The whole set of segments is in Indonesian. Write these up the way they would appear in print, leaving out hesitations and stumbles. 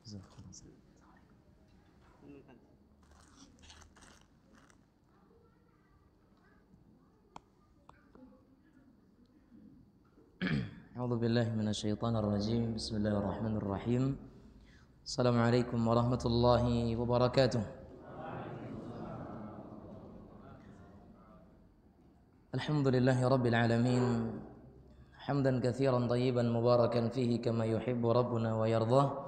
A'udzu billahi minasyaitonir rajim. Bismillahirrahmanirrahim. Assalamualaikum warahmatullahi wabarakatuh. Alhamdulillahi rabbil alamin. Hamdan katsiran tayyiban mubarakan fihi kama yuhibbu rabbuna wa yardah.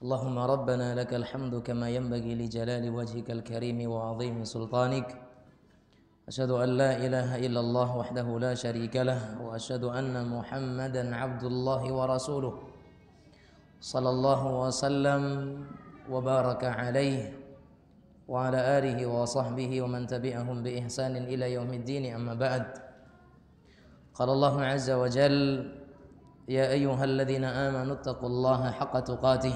Allahumma rabbana lakal hamdu kama yanbaghi li jalali wajhikal karim wa 'azimi sultanik. Asyhadu an la ilaha illallah wahdahu la syarika lah wa asyhadu anna Muhammadan abdullahi wa rasuluh sallallahu wa sallam wa baraka alaihi wa ala alihi wa sahbihi wa man tabi'ahum bi ihsanin ila yaumiddin, amma ba'd. Qala Allah azza wa jalla ya ayyuhalladzina amanu taqullaha haqqa tuqatih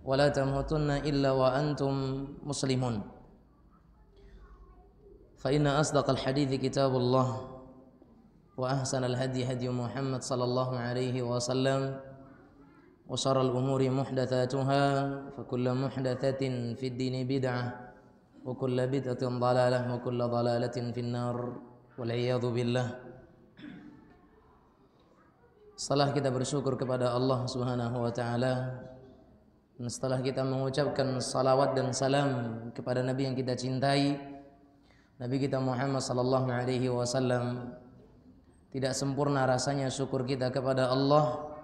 wa la tamutunna illa wa antum muslimun. فإن أصدق الحديث كتاب الله وأحسن الهدي هدي محمد صلى الله عليه وسلم وشر الأمور محدثاتها فكل محدثة في الدين بدعة وكل بدعة ضلالة وكل ضلالة في النار والعياذ بالله. Setelah kita bersyukur kepada Allah Subhanahu wa taala, dan setelah kita mengucapkan salawat dan salam kepada Nabi yang kita cintai, Nabi kita Muhammad sallallahu alaihi wasallam, tidak sempurna rasanya syukur kita kepada Allah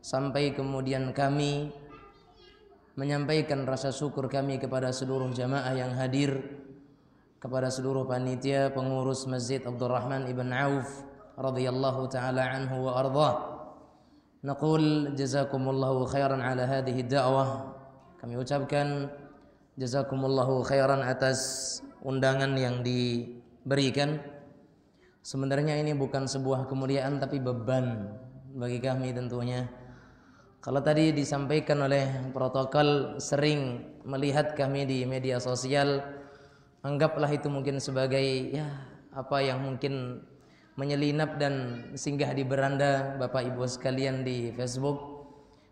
sampai kemudian kami menyampaikan rasa syukur kami kepada seluruh jamaah yang hadir, kepada seluruh panitia pengurus Masjid Abdurrahman ibn Auf radhiyallahu taala anhu wa ardhah. Naqul jazakumullahu khairan ala hadhihi da'wah. Kami ucapkan jazakumullahu khairan atas undangan yang diberikan. Sebenarnya ini bukan sebuah kemuliaan tapi beban bagi kami tentunya. Kalau tadi disampaikan oleh protokol sering melihat kami di media sosial, anggaplah itu mungkin sebagai apa yang mungkin menyelinap dan singgah di beranda Bapak Ibu sekalian di Facebook.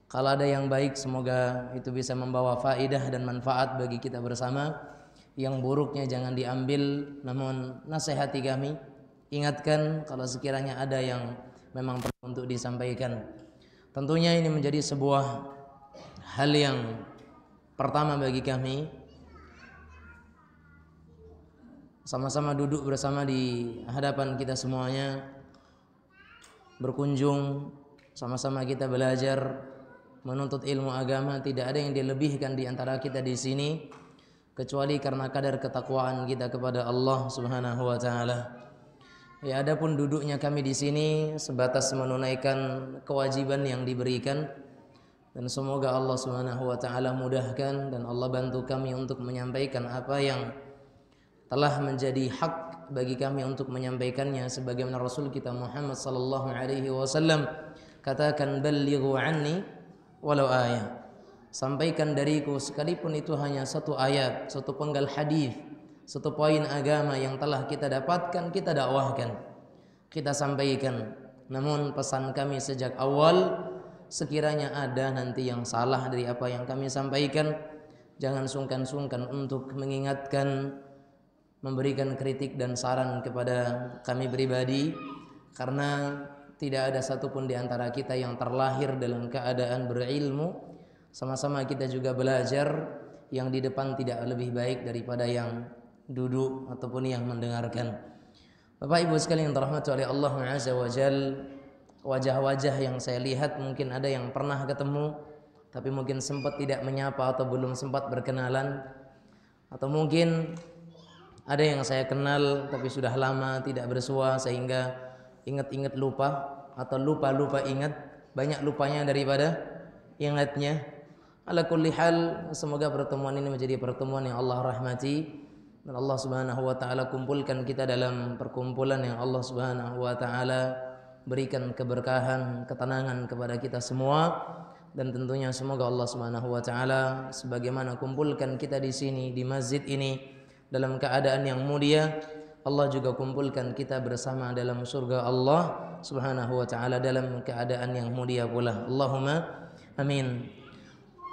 Kalau ada yang baik semoga itu bisa membawa faidah dan manfaat bagi kita bersama. Yang buruknya jangan diambil, namun nasihati kami, ingatkan kalau sekiranya ada yang memang perlu untuk disampaikan. Tentunya ini menjadi sebuah hal yang pertama bagi kami, sama-sama duduk bersama di hadapan kita semuanya, berkunjung, sama-sama kita belajar menuntut ilmu agama. Tidak ada yang dilebihkan di antara kita di sini kecuali karena kadar ketakwaan kita kepada Allah Subhanahu wa taala. Ya, adapun duduknya kami di sini sebatas menunaikan kewajiban yang diberikan, dan semoga Allah Subhanahu wa taala mudahkan dan Allah bantu kami untuk menyampaikan apa yang telah menjadi hak bagi kami untuk menyampaikannya, sebagaimana Rasul kita Muhammad sallallahu alaihi wasallam katakan, ballighu anni walau ayah. Sampaikan dariku sekalipun itu hanya satu ayat, satu penggal hadis, satu poin agama yang telah kita dapatkan, kita dakwahkan, kita sampaikan. Namun pesan kami sejak awal, sekiranya ada nanti yang salah dari apa yang kami sampaikan, jangan sungkan-sungkan untuk mengingatkan, memberikan kritik dan saran kepada kami pribadi, karena tidak ada satupun di antara kita yang terlahir dalam keadaan berilmu. Sama-sama kita juga belajar, yang di depan tidak lebih baik daripada yang duduk ataupun yang mendengarkan. Bapak Ibu sekalian yang dirahmati oleh Allah Azza wa Jalla, wajah-wajah yang saya lihat mungkin ada yang pernah ketemu tapi mungkin sempat tidak menyapa atau belum sempat berkenalan, atau mungkin ada yang saya kenal tapi sudah lama tidak bersua sehingga ingat-ingat lupa atau lupa-lupa ingat, banyak lupanya daripada ingatnya. Ala kulli hal, semoga pertemuan ini menjadi pertemuan yang Allah rahmati, dan Allah Subhanahu wa taala kumpulkan kita dalam perkumpulan yang Allah Subhanahu wa taala berikan keberkahan, ketenangan kepada kita semua. Dan tentunya semoga Allah Subhanahu wa taala sebagaimana kumpulkan kita di sini di masjid ini dalam keadaan yang mulia, Allah juga kumpulkan kita bersama dalam surga Allah Subhanahu wa taala dalam keadaan yang mulia pula. Allahumma amin.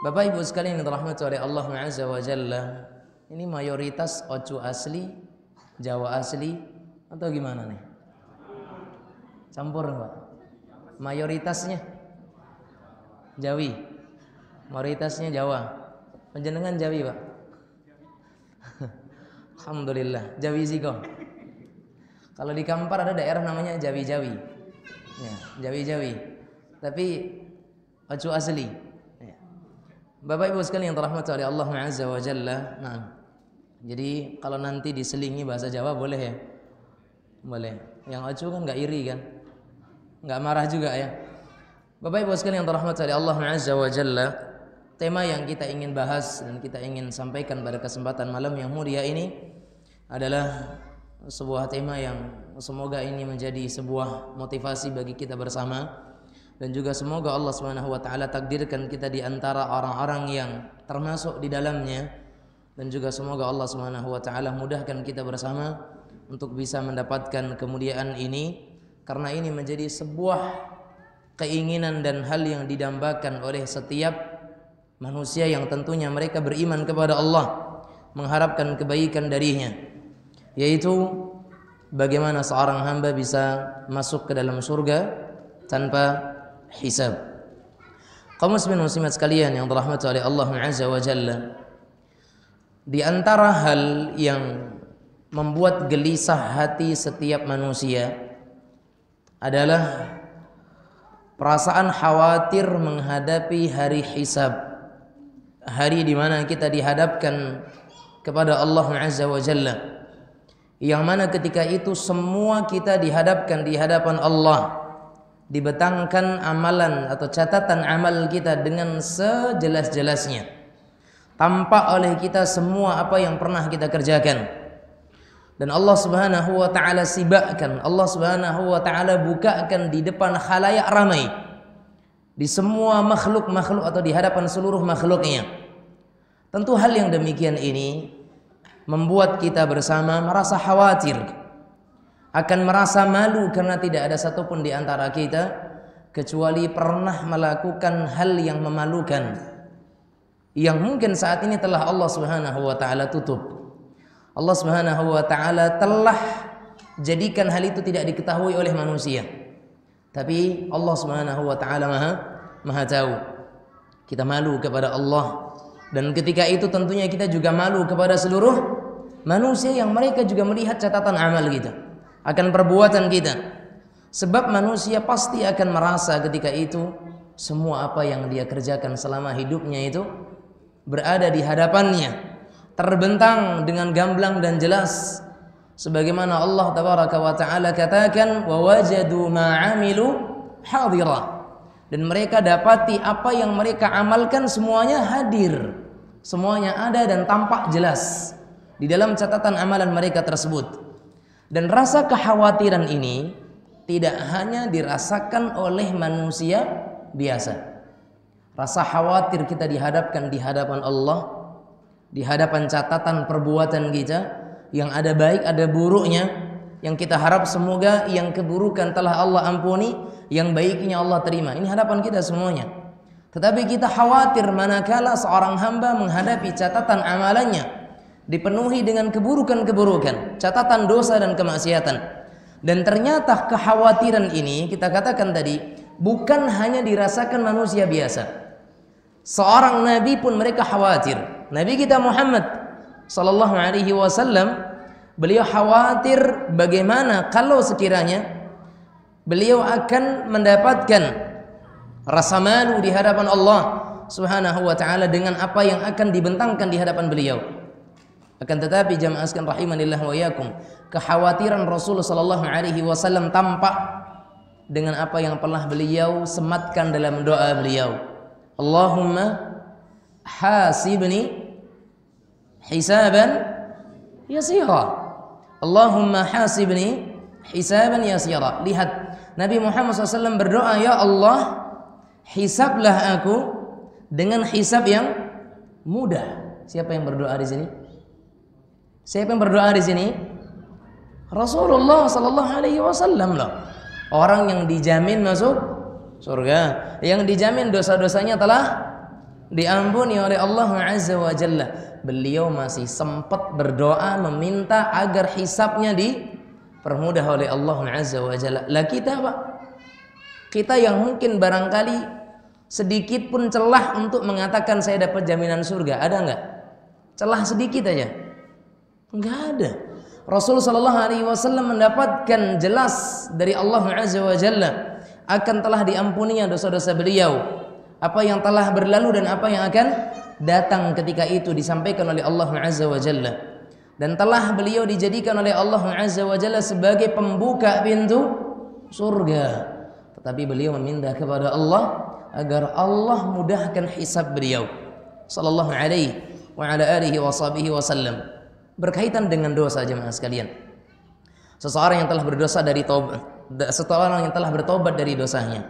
Bapak Ibu sekalian yang dirahmati oleh Allah Azza wa Jalla, ini mayoritas Ocu asli, Jawa asli atau gimana nih? Campur Pak? Mayoritasnya Jawi, mayoritasnya Jawa. Panjenengan Jawi Pak? Alhamdulillah, Jawi Ziko. Kalau di Kampar ada daerah namanya Jawi-Jawi, ya, Jawi-Jawi. Tapi Ocu asli. Bapak Ibu sekalian yang dirahmati oleh Allah Azza wa Jalla. Nah, jadi kalau nanti diselingi bahasa Jawa boleh ya? Boleh. Yang Ocu kan nggak iri kan? Nggak marah juga ya? Bapak Ibu sekalian yang dirahmati oleh Allah Azza wa Jalla, tema yang kita ingin bahas dan kita ingin sampaikan pada kesempatan malam yang mulia ini adalah sebuah tema yang semoga ini menjadi sebuah motivasi bagi kita bersama. Dan juga semoga Allah Subhanahu wa taala takdirkan kita di antara orang-orang yang termasuk di dalamnya, dan juga semoga Allah Subhanahu wa taala mudahkan kita bersama untuk bisa mendapatkan kemuliaan ini, karena ini menjadi sebuah keinginan dan hal yang didambakan oleh setiap manusia yang tentunya mereka beriman kepada Allah, mengharapkan kebaikan darinya, yaitu bagaimana seorang hamba bisa masuk ke dalam surga tanpa hisab. Kaum muslimin muslimat sekalian yang dirahmati oleh Allah Azza wa Jalla, di antara hal yang membuat gelisah hati setiap manusia adalah perasaan khawatir menghadapi hari hisab, hari di mana kita dihadapkan kepada Allah Azza wa Jalla, yang mana ketika itu semua kita dihadapkan di hadapan Allah, dibetangkan amalan atau catatan amal kita dengan sejelas-jelasnya, tampak oleh kita semua apa yang pernah kita kerjakan, dan Allah Subhanahu wa taala sibakkan, Allah Subhanahu wa taala bukakan di depan khalayak ramai, di semua makhluk-makhluk atau di hadapan seluruh makhluknya. Tentu hal yang demikian ini membuat kita bersama merasa khawatir, akan merasa malu karena tidak ada satupun di antara kita kecuali pernah melakukan hal yang memalukan, yang mungkin saat ini telah Allah Subhanahu wa taala tutup. Allah Subhanahu wa taala telah jadikan hal itu tidak diketahui oleh manusia. Tapi Allah Subhanahu wa taala Maha tahu. Kita malu kepada Allah, dan ketika itu tentunya kita juga malu kepada seluruh manusia yang mereka juga melihat catatan amal kita, akan perbuatan kita. Sebab manusia pasti akan merasa ketika itu semua apa yang dia kerjakan selama hidupnya itu berada di hadapannya, terbentang dengan gamblang dan jelas, sebagaimana Allah tabaraka wa taala katakan, wa wajadu ma 'amilu hadira, dan mereka dapati apa yang mereka amalkan semuanya hadir, semuanya ada dan tampak jelas di dalam catatan amalan mereka tersebut. Dan rasa kekhawatiran ini tidak hanya dirasakan oleh manusia biasa. Rasa khawatir kita dihadapkan di hadapan Allah, di hadapan catatan perbuatan kita, yang ada baik ada buruknya, yang kita harap semoga yang keburukan telah Allah ampuni, yang baiknya Allah terima. Ini hadapan kita semuanya. Tetapi kita khawatir manakala seorang hamba menghadapi catatan amalannya dipenuhi dengan keburukan-keburukan, catatan dosa dan kemaksiatan. Dan ternyata kekhawatiran ini, kita katakan tadi, bukan hanya dirasakan manusia biasa. Seorang nabi pun mereka khawatir. Nabi kita Muhammad sallallahu alaihi wasallam, beliau khawatir bagaimana kalau sekiranya beliau akan mendapatkan rasa malu di hadapan Allah Subhanahu wa taala dengan apa yang akan dibentangkan di hadapan beliau. Akan tetapi jamaah sekalian rahimanillah wa iyyakum, kekhawatiran Rasul sallallahu alaihi wasallam tampak dengan apa yang pernah beliau sematkan dalam doa beliau. Allahumma hasibni hisaban yasira. Allahumma hasibni hisaban yasira. Lihat, Nabi Muhammad SAW berdoa, ya Allah, hisablah aku dengan hisab yang mudah. Siapa yang berdoa di sini? Siapa yang berdoa di sini? Rasulullah sallallahu alaihi wasallam lah. Orang yang dijamin masuk surga, yang dijamin dosa-dosanya telah diampuni oleh Allah Azza wa Jalla. Beliau masih sempat berdoa meminta agar hisabnya dipermudah oleh Allah Azza wa Jalla. Lah kita Pak, kita yang mungkin barangkali sedikit pun celah untuk mengatakan saya dapat jaminan surga, ada nggak? Celah sedikit aja, nggak ada. Rasul Shallallahu Alaihi Wasallam mendapatkan jelas dari Allah Azza wa Jalla akan telah diampuninya dosa-dosa beliau, apa yang telah berlalu dan apa yang akan datang ketika itu disampaikan oleh Allah Azza wa Jalla. Dan telah beliau dijadikan oleh Allah Azza wa Jalla sebagai pembuka pintu surga. Tetapi beliau meminta kepada Allah agar Allah mudahkan hisab beliau sallallahu alaihi wa ala alihi wasallam. Berkaitan dengan dosa jemaah sekalian. Seseorang yang telah berdosa dari seseorang yang telah bertobat dari dosanya,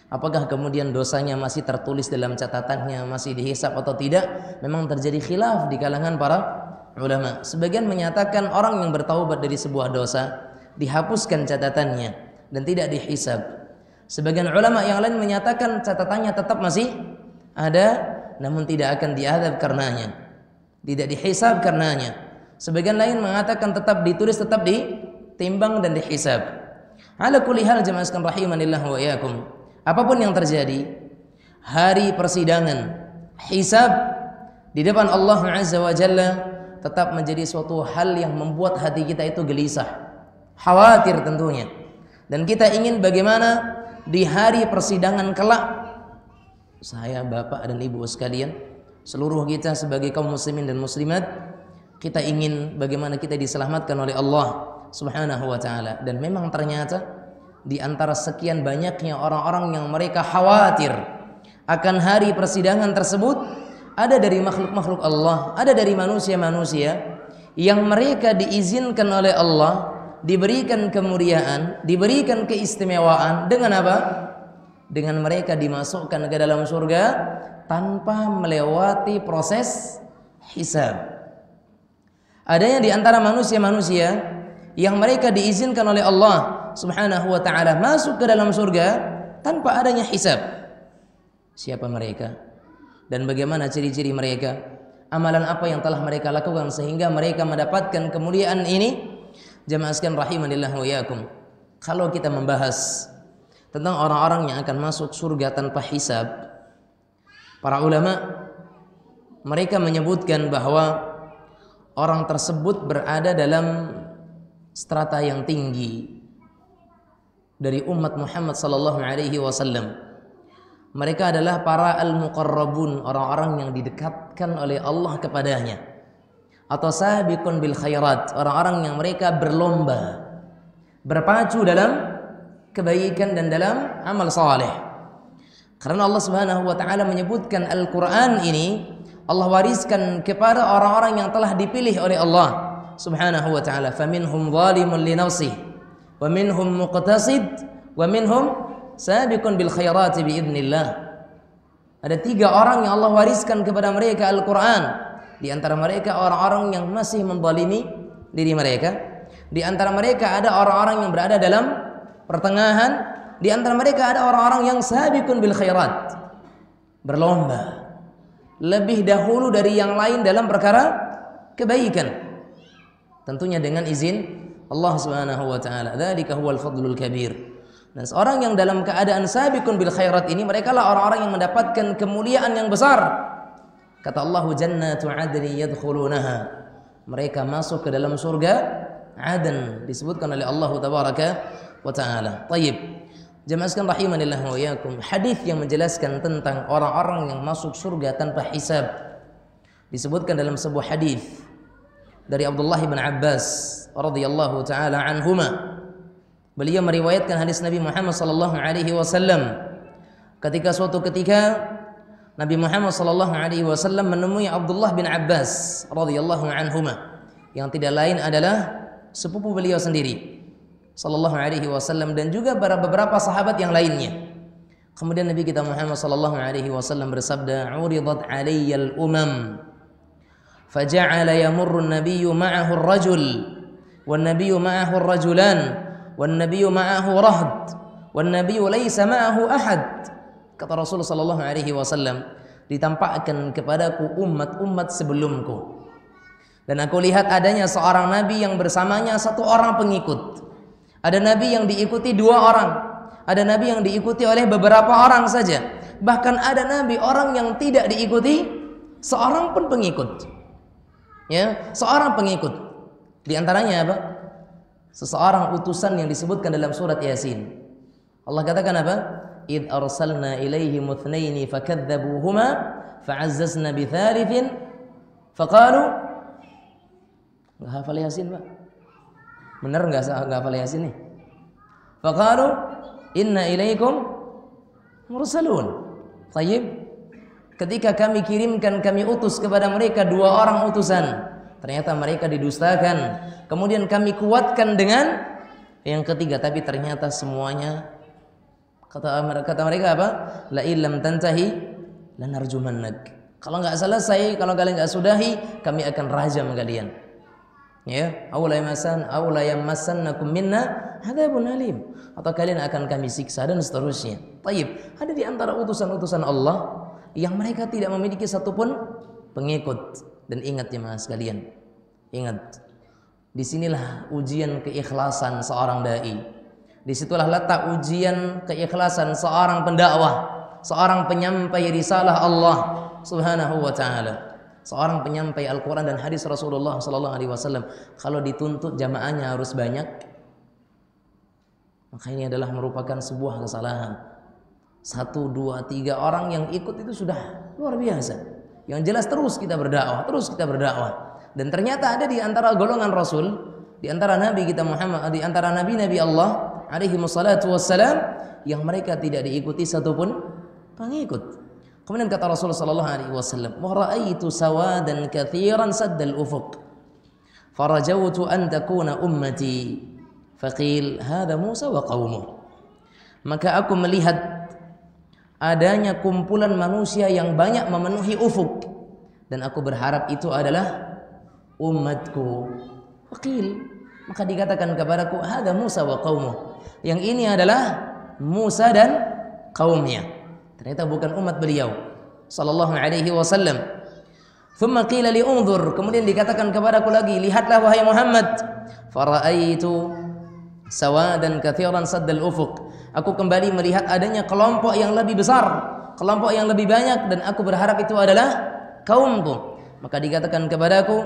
apakah kemudian dosanya masih tertulis dalam catatannya, masih dihisab atau tidak? Memang terjadi khilaf di kalangan para ulama. Sebagian menyatakan orang yang bertaubat dari sebuah dosa dihapuskan catatannya dan tidak dihisab. Sebagian ulama yang lain menyatakan catatannya tetap masih ada, namun tidak akan diadab karenanya, tidak dihisab karenanya. Sebagian lain mengatakan tetap ditulis, tetap ditimbang dan dihisab. Ala kulli hal jemaah sekalian rahimanillah wa iyyakum. Apapun yang terjadi, hari persidangan, hisab di depan Allah Azza wa Jalla tetap menjadi suatu hal yang membuat hati kita itu gelisah, khawatir tentunya. Dan kita ingin bagaimana di hari persidangan kelak, saya, Bapak dan Ibu sekalian, seluruh kita sebagai kaum muslimin dan muslimat, kita ingin bagaimana kita diselamatkan oleh Allah Subhanahu wa taala. Dan memang ternyata di antara sekian banyaknya orang-orang yang mereka khawatir akan hari persidangan tersebut, ada dari makhluk-makhluk Allah, ada dari manusia-manusia yang mereka diizinkan oleh Allah, diberikan kemuliaan, diberikan keistimewaan dengan apa? Dengan mereka dimasukkan ke dalam surga tanpa melewati proses hisab. Adanya di antara manusia-manusia yang mereka diizinkan oleh Allah Subhanahu wa taala masuk ke dalam surga tanpa adanya hisab. Siapa mereka? Dan bagaimana ciri-ciri mereka? Amalan apa yang telah mereka lakukan sehingga mereka mendapatkan kemuliaan ini? Jemaah sekalian rahimanillah wa iyyakum. Kalau kita membahas tentang orang-orang yang akan masuk surga tanpa hisab, para ulama mereka menyebutkan bahwa orang tersebut berada dalam strata yang tinggi dari umat Muhammad sallallahu alaihi wasallam. Mereka adalah para al-muqarrabun, orang-orang yang didekatkan oleh Allah kepadanya, atau sabiqun bil khairat, orang-orang yang mereka berlomba, berpacu dalam kebaikan dan dalam amal saleh. Karena Allah Subhanahu wa taala menyebutkan Al-Qur'an ini Allah wariskan kepada orang-orang yang telah dipilih oleh Allah Subhanahu wa taala. Faminhum zalimun li nafsihi wa minhum muqtasid wa minhum sabiqun bil khairati biidznillah. Ada 3 orang yang Allah wariskan kepada mereka Al-Qur'an. Di antara mereka orang-orang yang masih menzalimi diri mereka. Di antara mereka ada orang-orang yang berada dalam pertengahan. Di antara mereka ada orang-orang yang sabiqun bil khairat, berlomba lebih dahulu dari yang lain dalam perkara kebaikan, tentunya dengan izin Allah Subhanahu wa taala. Dzalika huwal fadlul kabir. Dan seorang yang dalam keadaan sabiqun bil khairat ini, mereka lah orang-orang yang mendapatkan kemuliaan yang besar. Kata Allah, jannatu adni yadkhulunaha, mereka masuk ke dalam surga Aden, disebutkan oleh Allah tabaraka wa taala. Baik. Jemaah sekalian rahimanillah wa iyyakum, hadis yang menjelaskan tentang orang-orang yang masuk surga tanpa hisab disebutkan dalam sebuah hadis dari Abdullah bin Abbas radhiyallahu taala anhuma. Beliau meriwayatkan hadis Nabi Muhammad sallallahu alaihi wasallam ketika suatu ketika Nabi Muhammad sallallahu alaihi wasallam menemui Abdullah bin Abbas radhiyallahu anhuma, yang tidak lain adalah sepupu beliau sendiri sallallahu alaihi wasallam, dan juga beberapa sahabat yang lainnya. Kemudian Nabi kita Muhammad sallallahu alaihi wasallam bersabda, "Uridat 'alayyal umam, faja'ala yamurru an-nabiyyu ma'ahu ar-rajul, wan-nabiyyu ma'ahu ar-rajulan, wan-nabiyyu ma'ahu rahd, wan-nabiyyu laysa ma'ahu ahad." Kata Rasul sallallahu alaihi wasallam, ditampakkan kepadaku umat-umat sebelumku. Dan aku lihat adanya seorang nabi yang bersamanya 1 orang pengikut. Ada nabi yang diikuti 2 orang. Ada nabi yang diikuti oleh beberapa orang saja. Bahkan ada nabi orang yang tidak diikuti seorang pun pengikut. Ya, seorang pengikut. Di antaranya apa? Seseorang utusan yang disebutkan dalam surat Yasin. Allah katakan apa? Id arsalna ilaihim itsnaini fakadzabuhuma fa'azzazna bitsalitsin faqalu. Enggak hafal Yasin, Pak? Benar enggak hafal Yasin nih? Faqalu inna ilaikum mursalun. Tayyib. Ketika kami kirimkan, kami utus kepada mereka 2 orang utusan, ternyata mereka didustakan. Kemudian kami kuatkan dengan yang ketiga, tapi ternyata semuanya kata mereka apa? La illam tantahi lanarjumannak. Kalau enggak selesai, kalau kalian enggak sudahi, kami akan rajam kalian. Ya, aula yamassannakum minna hadzabun alim. Atau kalian akan kami siksa dan seterusnya. Taib. Ada di antara utusan-utusan Allah yang mereka tidak memiliki satupun pengikut. Dan ingat ya mas kalian, ingat, disinilah ujian keikhlasan seorang dai. Disitulah letak ujian keikhlasan seorang pendakwah, seorang penyampai risalah Allah Subhanahu wa taala, seorang penyampai Al-Qur'an dan hadis Rasulullah sallallahu alaihi wasallam. Kalau dituntut jamaahnya harus banyak, maka ini adalah merupakan sebuah kesalahan. 1, 2, 3 orang yang ikut itu sudah luar biasa. Yang jelas terus kita berdakwah, Dan ternyata ada di antara golongan Rasul, di antara Nabi kita Muhammad, di antara Nabi-Nabi Allah alaihi wassalatu wassalam, yang mereka tidak diikuti satupun pengikut. Kemudian kata Rasulullah sallallahu alaihi wasallam, "Wa ra'aitu sawadan katsiran saddal ufuq, farajawtu an takuna ummati." Faqil, "Hadza Musa wa qaumuh." Maka aku melihat adanya kumpulan manusia yang banyak memenuhi ufuk, dan aku berharap itu adalah umatku. Faqil, maka dikatakan kepadaku, "Hadza Musa wa qaumuh." Yang ini adalah Musa dan kaumnya. Ternyata bukan umat beliau sallallahu alaihi wasallam. Thumma qila li unzur, kemudian dikatakan kepadaku lagi, lihatlah wahai Muhammad. Fara'aitu sawadan katsiran saddal ufuq. Aku kembali melihat adanya kelompok yang lebih besar, kelompok yang lebih banyak, dan aku berharap itu adalah kaumku. Maka dikatakan kepadaku,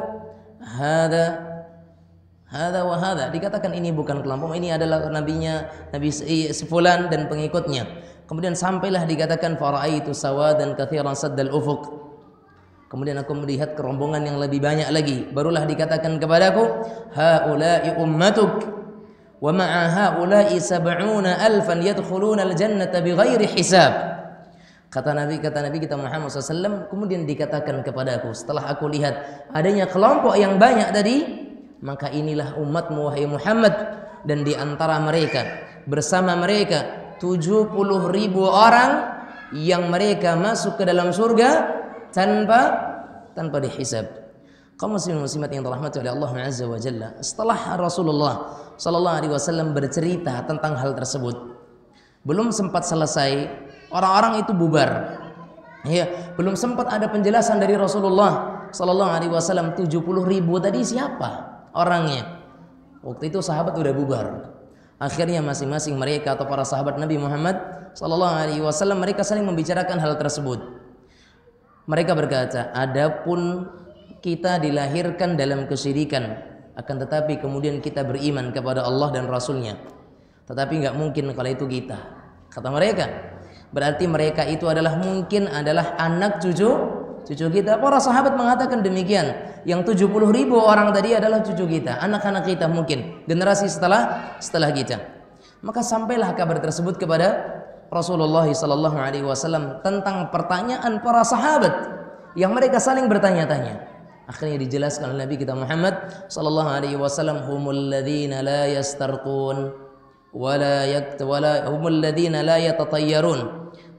Hada wa hada. Dikatakan ini bukan kelompok, ini adalah nabinya, Nabi sefulan dan pengikutnya. Kemudian sampailah dikatakan faraitu sawadan katsiran saddal ufuq. Kemudian aku melihat kerombongan yang lebih banyak lagi. Barulah dikatakan kepadaku, haula'i ummatuk wa ma'a haula'i 70,000 yadkhuluna al-jannata bighairi hisab. Kata Nabi kita Muhammad SAW, kemudian dikatakan kepadaku setelah aku lihat adanya kelompok yang banyak tadi, maka inilah umatmu wahai Muhammad, dan di antara mereka, bersama mereka 70.000 orang yang mereka masuk ke dalam surga tanpa dihisab. Kaum muslimin muslimat yang dirahmati oleh Allah Azza wa Jalla, setelah Rasulullah sallallahu alaihi wasallam bercerita tentang hal tersebut, belum sempat selesai, orang-orang itu bubar. Ya, belum sempat ada penjelasan dari Rasulullah sallallahu alaihi wasallam 70.000 tadi siapa orangnya. Waktu itu sahabat udah bubar. Akhirnya masing-masing mereka atau para sahabat Nabi Muhammad sallallahu alaihi wasallam mereka saling membicarakan hal tersebut. Mereka berkata, adapun kita dilahirkan dalam kesyirikan, akan tetapi kemudian kita beriman kepada Allah dan Rasulnya. Tetapi nggak mungkin kalau itu kita. Kata mereka, berarti mereka itu adalah mungkin adalah anak cucu kita. Para sahabat mengatakan demikian. Yang 70.000 orang tadi adalah cucu kita, anak-anak kita, mungkin generasi setelah kita. Maka sampailah kabar tersebut kepada Rasulullah sallallahu alaihi wasallam tentang pertanyaan para sahabat yang mereka saling bertanya-tanya. Akhirnya dijelaskan oleh Nabi kita Muhammad sallallahu alaihi wasallam, humul ladzina la yastarqun wala humul ladzina la yatatayyarun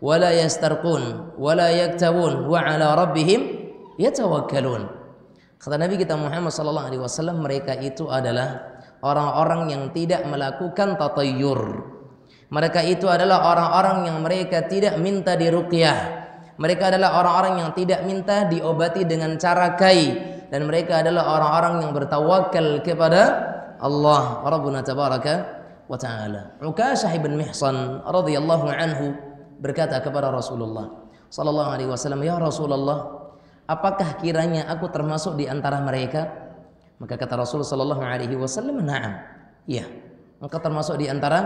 wala yastarqun wala yaktawun wa ala rabbihim yatawakkalun. Kata Nabi kita Muhammad sallallahu alaihi wasallam, mereka itu adalah orang-orang yang tidak melakukan tatayyur. Mereka itu adalah orang-orang yang mereka tidak minta diruqyah. Mereka adalah orang-orang yang tidak minta diobati dengan cara kai, dan mereka adalah orang-orang yang bertawakal kepada Allah Rabbuna tabaraka wa ta'ala. Ukasyah bin Mihsan radhiyallahu anhu berkata kepada Rasulullah sallallahu alaihi wasallam, "Ya Rasulullah, apakah kiranya aku termasuk di antara mereka?" Maka kata Rasulullah sallallahu alaihi wasallam, "Na'am." Iya, engkau termasuk di antara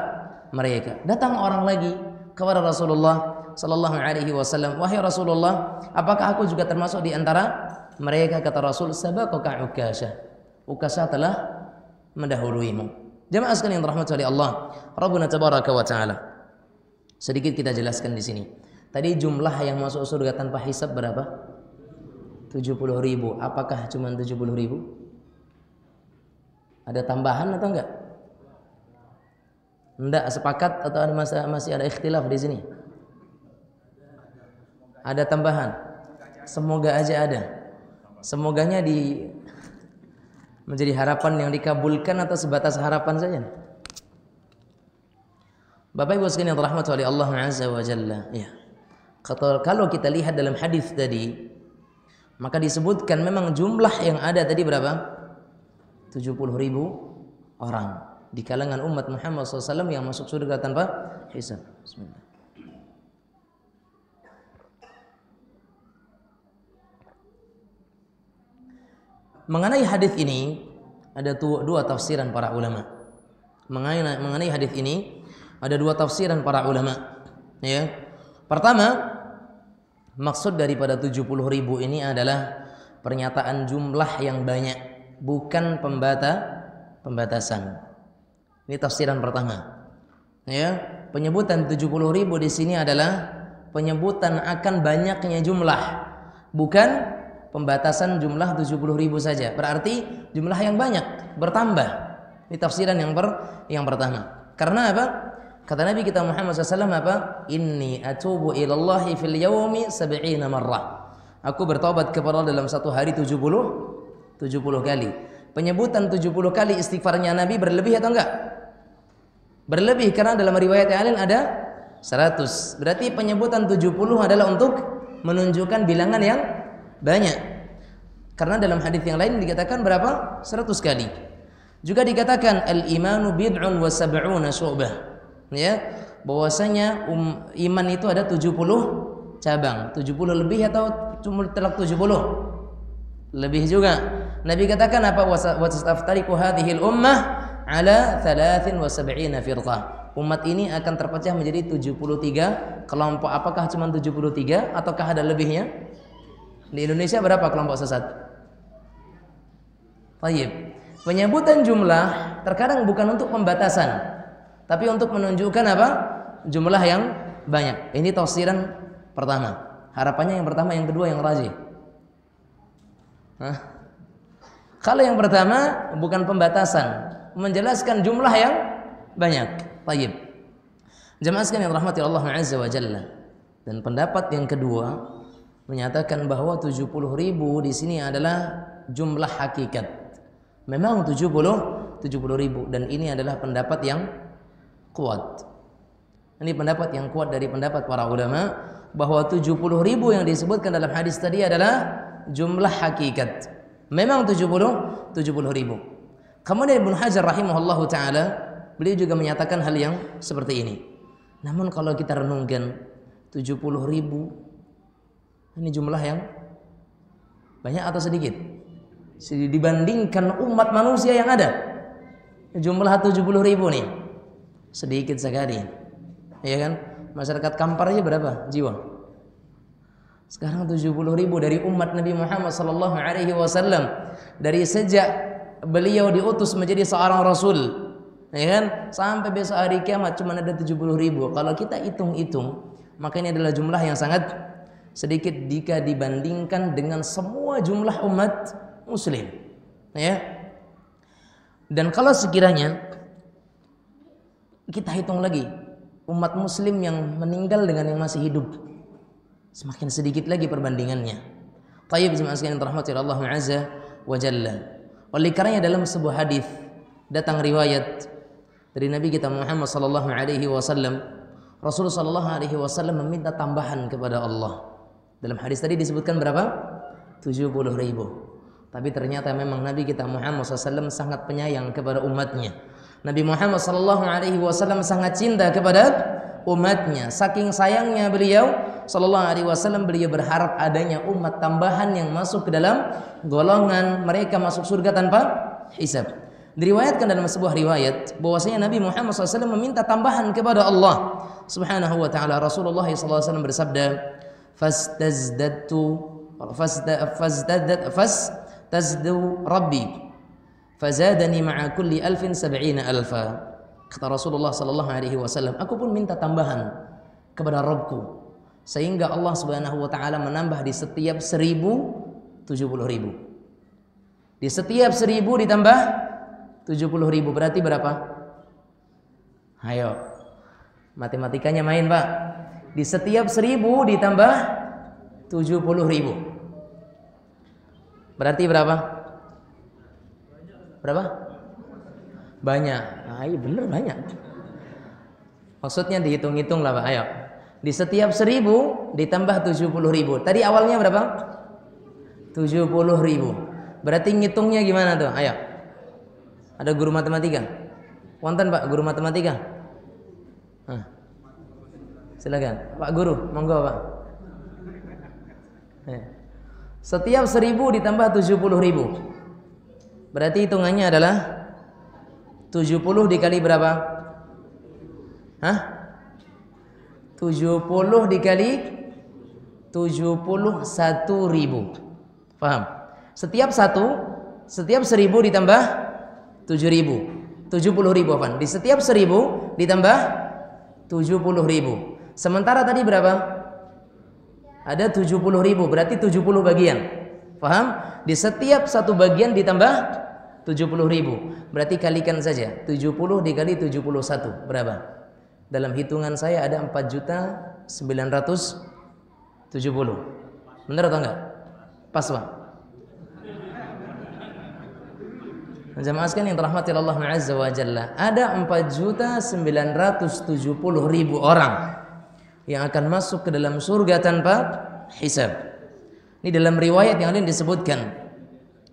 mereka. Datang orang lagi kepada Rasulullah sallallahu alaihi wasallam, "Wahai Rasulullah, apakah aku juga termasuk di antara mereka?" Kata Rasul, "Sabaqaka Ukasyah." Ukasyah telah mendahuluimu. Jemaah sekalian yang dirahmati oleh Allah Rabbuna tabaraka wa taala. Sedikit kita jelaskan di sini. Tadi jumlah yang masuk surga tanpa hisab berapa? 70.000. Apakah cuma 70.000? Ada tambahan atau enggak? Enggak sepakat atau ada masih ada ikhtilaf di sini? Ada tambahan. Semoga aja ada. Semoganya menjadi harapan yang dikabulkan atau sebatas harapan saja. Bapak Ibu sekalian yang dirahmati oleh Allah Azza wa Jalla. Ya. Kalau kita lihat dalam hadis tadi, maka disebutkan memang jumlah yang ada tadi berapa? 70.000 orang di kalangan umat Muhammad SAW yang masuk surga tanpa hisab. Bismillah. Mengenai hadis ini ada dua tafsiran para ulama. Mengenai hadis ini ada dua tafsiran para ulama. Ya. Pertama, maksud daripada 70.000 ini adalah pernyataan jumlah yang banyak, bukan pembatasan. Ini tafsiran pertama. Ya, penyebutan 70.000 di sini adalah penyebutan akan banyaknya jumlah, bukan pembatasan jumlah 70.000 saja. Berarti jumlah yang banyak bertambah. Ini tafsiran yang pertama. Karena apa? Kata Nabi kita Muhammad SAW apa? Inni atubu ilallahi fil yawmi 70 marrah. Aku bertobat kepada Allah dalam satu hari 70 kali. Penyebutan 70 kali istighfarnya Nabi berlebih atau enggak? Berlebih, karena dalam riwayat yang lain ada 100. Berarti penyebutan 70 adalah untuk menunjukkan bilangan yang banyak. Karena dalam hadis yang lain dikatakan berapa? 100 kali. Juga dikatakan al-imanu bid'un wa sab'una syu'bah. Ya, bahwasanya iman itu ada 70 cabang. 70 lebih atau cuma telak 70? Lebih juga. Nabi katakan apa? Wa taftariqu hadhihi al-ummah ala 73 firqah. Umat ini akan terpecah menjadi 73 kelompok. Apakah cuma 73 ataukah ada lebihnya? Di Indonesia berapa kelompok sesat? Baik. Penyebutan jumlah terkadang bukan untuk pembatasan, tapi untuk menunjukkan apa? Jumlah yang banyak. Ini tafsiran pertama. Harapannya yang pertama, yang kedua yang rajih. Kalau yang pertama bukan pembatasan, menjelaskan jumlah yang banyak. Baik. Jemaah sekalian yang rahmati Allah Azza wa Jalla. Dan pendapat yang kedua menyatakan bahwa 70.000 di sini adalah jumlah hakikat. Memang 70.000 dan ini adalah pendapat yang kuat. Ini pendapat yang kuat dari pendapat para ulama bahwa 70.000 yang disebutkan dalam hadis tadi adalah jumlah hakikat. Memang 70.000. Kemudian Ibnu Hajar rahimahullahu taala beliau juga menyatakan hal yang seperti ini. Namun kalau kita renungkan 70.000 ini jumlah yang banyak atau sedikit? Dibandingkan umat manusia yang ada, jumlah 70.000 nih sedikit sekali, ya kan? Masyarakat Kampar aja berapa jiwa? Sekarang 70.000 dari umat Nabi Muhammad sallallahu alaihi wasallam, dari sejak beliau diutus menjadi seorang rasul, ya kan? Sampai besok hari kiamat cuma ada 70.000. Kalau kita hitung-hitung, maka ini adalah jumlah yang sangat sedikit jika dibandingkan dengan semua jumlah umat muslim, ya. Dan kalau sekiranya kita hitung lagi umat muslim yang meninggal dengan yang masih hidup, semakin sedikit lagi perbandingannya. Tayyib jemaah sekalian rahmati Allah Azza wa Jalla. Oleh karenanya dalam sebuah hadis datang riwayat dari Nabi kita Muhammad sallallahu alaihi wasallam, Rasulullah sallallahu alaihi wasallam meminta tambahan kepada Allah. Dalam hadis tadi disebutkan berapa? 70.000. Tapi ternyata memang Nabi kita Muhammad SAW sangat penyayang kepada umatnya. Nabi Muhammad SAW sangat cinta kepada umatnya. Saking sayangnya beliau SAW, beliau berharap adanya umat tambahan yang masuk ke dalam golongan mereka masuk surga tanpa hisab. Diriwayatkan dalam sebuah riwayat bahwasanya Nabi Muhammad SAW meminta tambahan kepada Allah Subhanahu wa taala. Rasulullah SAW bersabda, "Fastazdu Rabbi fazadani ma'a kulli alfin sab'ina alfa." Kata Rasulullah SAW, aku pun minta tambahan kepada Rabbku, sehingga Allah Subhanahu wa taala menambah di setiap 1000 70.000. Di setiap 1000 ditambah 70.000, berarti berapa? Ayo, matematikanya main Pak. Di setiap 1000 ditambah 70.000, berarti berapa? Berapa? Banyak. Iya bener banyak. Maksudnya dihitung-hitung lah Pak. Ayo, di setiap 1000 ditambah 70.000. Tadi awalnya berapa? 70.000. Berarti ngitungnya gimana tuh? Ayo. Ada guru matematika? Wonten Pak guru matematika? Silakan Pak guru, monggo Pak. Setiap 1000 ditambah 70.000, berarti hitungannya adalah 70 dikali berapa? 70 dikali 71.000. Paham? Setiap 1000 ditambah 7.000, 70.000 apa? Di setiap 1000 ditambah 70.000. Sementara tadi berapa? Ada 70.000, berarti 70 bagian. Paham? Di setiap satu bagian ditambah 70.000. Berarti kalikan saja 70 dikali 71 berapa? Dalam hitungan saya ada 4.970. Benar atau enggak? Pas Pak? Jamaah sekalian yang dirahmati Allah Azza wa Jalla, ada 4.970.000 orang yang akan masuk ke dalam surga tanpa hisab. Ini dalam riwayat yang lain disebutkan.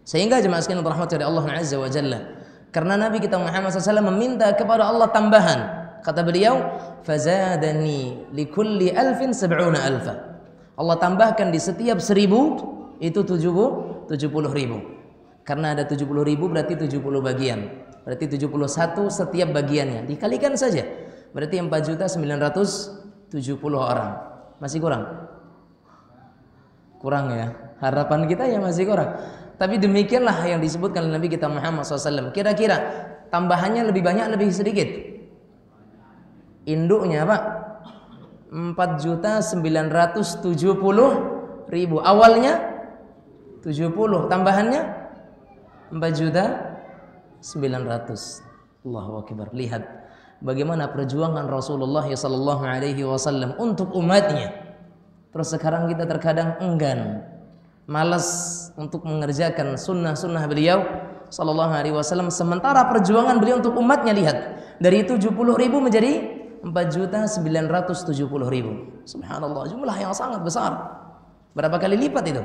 Sehingga jemaah sekalian yang dirahmati Allah Azza wa Jalla, karena Nabi kita Muhammad SAW meminta kepada Allah tambahan. Kata beliau, "Fazadani likulli alfin sab'una alfa." Allah tambahkan di setiap 1000 itu 70.000. Karena ada 70.000 berarti 70 bagian. Berarti 71 setiap bagiannya. Dikalikan saja. Berarti 4.970 orang. Masih kurang? Kurang ya. Harapan kita ya masih kurang. Tapi demikianlah yang disebutkan oleh Nabi kita Muhammad SAW. Kira-kira tambahannya lebih banyak lebih sedikit? Induknya Pak 4.970.000. Awalnya 70, tambahannya 4.900.000. Allahu Akbar. Lihat bagaimana perjuangan Rasulullah SAW untuk umatnya. Terus sekarang kita terkadang enggan, malas untuk mengerjakan sunnah-sunnah beliau Sallallahu Alaihi Wasallam. Sementara perjuangan beliau untuk umatnya, lihat, dari 70.000 menjadi 4.970.000. Subhanallah, jumlah yang sangat besar. Berapa kali lipat itu?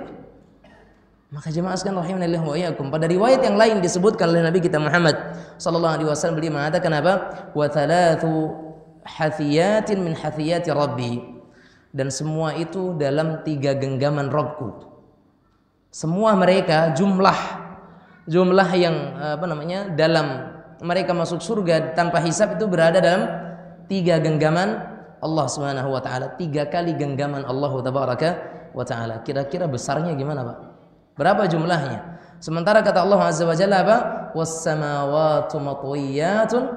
Maka jemaah sekalian rahimanillah wa iyyakum, pada riwayat yang lain disebutkan oleh Nabi kita Muhammad sallallahu alaihi wasallam, beliau mengatakan apa? Wa thalathu hathiyatin min hathiyati rabbi. Dan semua itu dalam 3 genggaman Rabbku. Semua mereka jumlah yang dalam mereka masuk surga tanpa hisab itu berada dalam 3 genggaman Allah Subhanahu wa taala. 3 kali genggaman Allah tabaraka wa taala. Kira-kira besarnya gimana, Pak? Berapa jumlahnya? Sementara kata Allah Azza wa Jalla apa? Was-samawati matwiyatun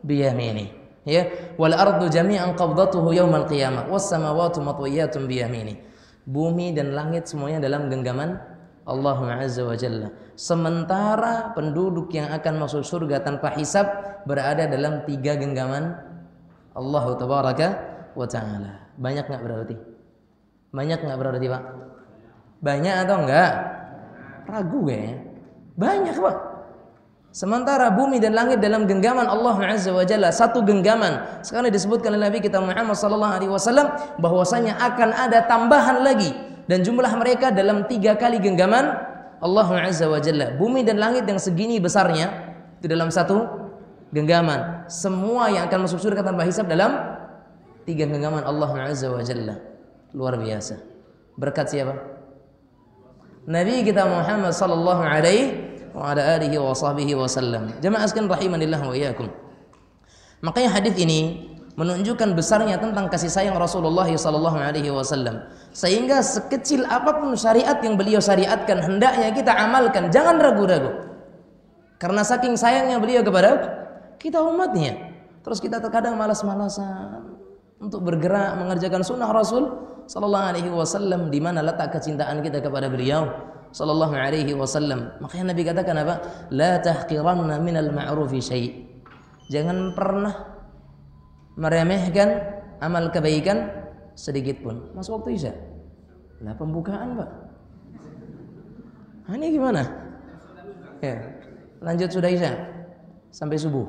biyamini. Ya, wal ardu jami'an qabdatuhu yaumal qiyamah. Was-samawati matwiyatun biyamini. Bumi dan langit semuanya dalam genggaman Allah Azza wa Jalla. Sementara penduduk yang akan masuk surga tanpa hisab berada dalam 3 genggaman Allah tabaraka wa taala. Banyak enggak berarti? Banyak enggak berarti, Pak? Banyak atau enggak? Ragu kayaknya. Banyak, Pak. Sementara bumi dan langit dalam genggaman Allah Azza wa Jalla, 1 genggaman. Sekarang disebutkan oleh Nabi kita Muhammad sallallahu alaihi wasallam bahwasanya akan ada tambahan lagi dan jumlah mereka dalam 3 kali genggaman Allah Azza wa Jalla. Bumi dan langit yang segini besarnya itu dalam 1 genggaman. Semua yang akan masuk surga tanpa hisab dalam 3 genggaman Allah Azza wa Jalla. Luar biasa. Berkat siapa? Nabi kita Muhammad sallallahu alaihi wa ala alihi wa sahbihi wasallam. Jamaah sekalian rahimanillah wa iyyakum. Makanya hadis ini menunjukkan besarnya tentang kasih sayang Rasulullah sallallahu alaihi wasallam. Sehingga sekecil apapun syariat yang beliau syariatkan hendaknya kita amalkan, jangan ragu-ragu. Karena saking sayangnya beliau kepada kita umatnya. Terus kita terkadang malas-malasan untuk bergerak mengerjakan sunnah Rasul sallallahu alaihi wasallam. Di mana letak kecintaan kita kepada beliau sallallahu alaihi wasallam? Makanya Nabi katakan apa? La tahqiranna minal ma'rufi syai'. Jangan pernah meremehkan amal kebaikan sedikit pun. Masuk waktu Isya. Lah pembukaan, Pak. Ini gimana? Ya. Lanjut sudah Isya sampai subuh.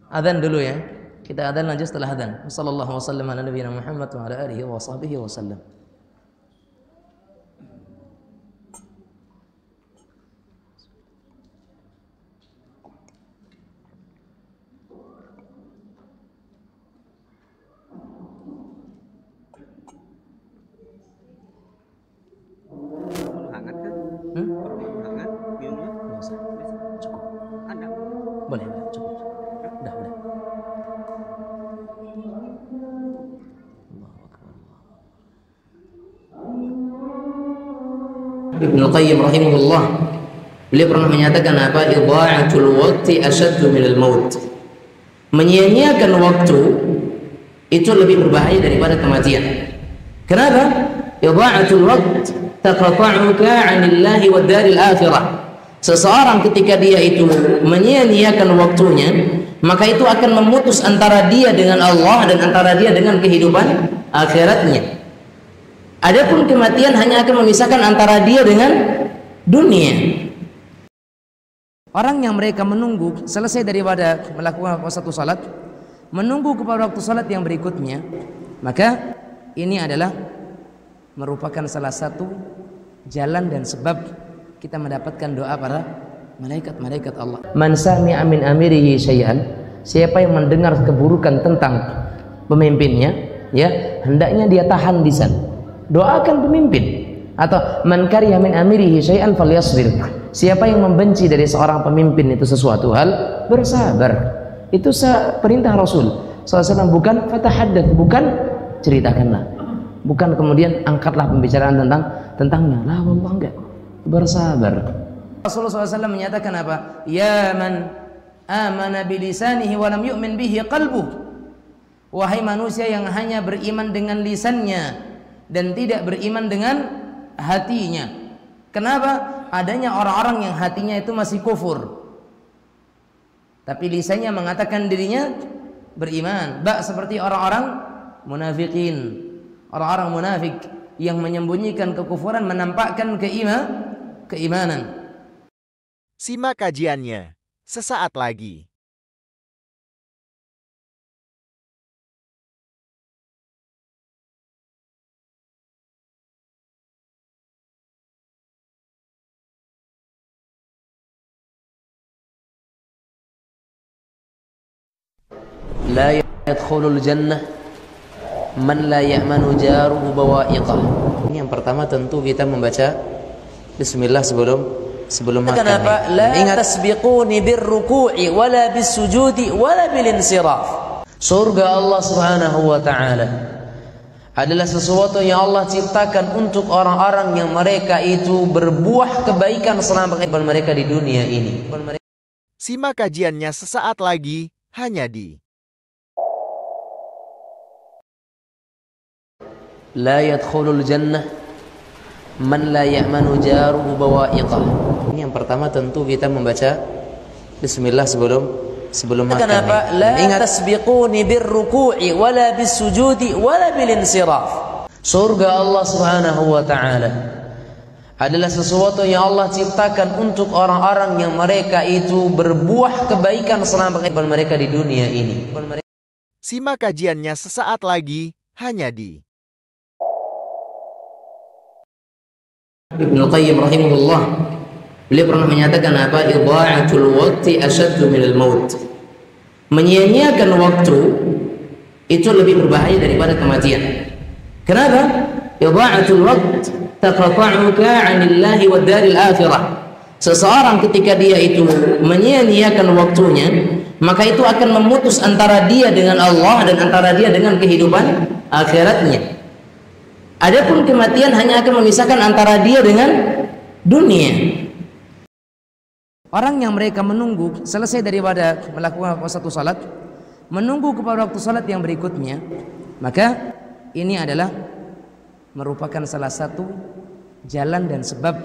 Adzan dulu ya. Kita adzan lanjut setelah adzan. Wassallallahu wasallam ala nabiyina Muhammad wa ala alihi wa sahbihi wasallam. Boleh, cukup. Udah. Ibnu Qayyim rahimahullah, beliau pernah menyatakan apa? Idha'atul waqti ashaddu minal maut. Menyia-nyiakan waktu itu lebih berbahaya daripada kematian. Kenapa? Idha'atul waqt taqta'uka 'anillahi wad daril akhirah. Seseorang ketika dia itu menyia-nyiakan waktunya, maka itu akan memutus antara dia dengan Allah dan antara dia dengan kehidupan akhiratnya. Adapun kematian hanya akan memisahkan antara dia dengan dunia. Orang yang mereka menunggu selesai daripada melakukan satu salat, menunggu kepada waktu salat yang berikutnya, maka ini adalah merupakan salah satu jalan dan sebab kita mendapatkan doa para malaikat-malaikat Allah. Man sami'a min amirihi syai'an, siapa yang mendengar keburukan tentang pemimpinnya, ya, hendaknya dia tahan lisan. Doakan pemimpin. Atau man kariha min amirihi syai'an falyasbir. Siapa yang membenci dari seorang pemimpin itu sesuatu hal, bersabar. Itu perintah Rasul SAW, bukan fatahaddath, bukan ceritakanlah. Bukan kemudian angkatlah pembicaraan tentangnya. Lah wallah enggak. Bersabar. Rasulullah SAW menyatakan apa? Ya man amana bilisanihi wa lam yu'min bihi qalbuh. Wahai manusia yang hanya beriman dengan lisannya dan tidak beriman dengan hatinya. Kenapa? Adanya orang-orang yang hatinya itu masih kufur, tapi lisannya mengatakan dirinya beriman. Seperti orang-orang munafikin, orang-orang munafik yang menyembunyikan kekufuran, menampakkan keimanan. Simak kajiannya sesaat lagi. La yadkhulul jannah man la ya'manu jaruhu bawa'iqah. Ini yang pertama tentu kita membaca bismillah sebelum makan. Kenapa? La tasbiquni birruku'i wala bisujudi wala bilinsiraf. Surga Allah Subhanahu wa taala adalah sesuatu yang Allah ciptakan untuk orang-orang yang mereka itu berbuah kebaikan selama mereka di dunia ini. Simak kajiannya sesaat lagi hanya di La yadkhulul jannah man la ya'manu jaruhu bawa'iqah. Ini yang pertama tentu kita membaca bismillah sebelum makan. Kenapa? La tasbiquni birruku'i wala bisujudi wala bilinsiraf. Surga Allah Subhanahu wa taala adalah sesuatu yang Allah ciptakan untuk orang-orang yang mereka itu berbuah kebaikan selama mereka di dunia ini. Simak kajiannya sesaat lagi hanya di Ibnu Qayyim rahimahullah, beliau pernah menyatakan apa? Idha'atul waqti ashaddu minal maut. Menyia-nyiakan waktu itu lebih berbahaya daripada kematian. Kenapa? Idha'atul waqt taqta'uka 'anillahi wad daril akhirah. Seseorang ketika dia itu menyia-nyiakan waktunya, maka itu akan memutus antara dia dengan Allah dan antara dia dengan kehidupan akhiratnya. Adapun kematian hanya akan memisahkan antara dia dengan dunia. Orang yang mereka menunggu selesai daripada melakukan satu salat, menunggu kepada waktu salat yang berikutnya, maka ini adalah merupakan salah satu jalan dan sebab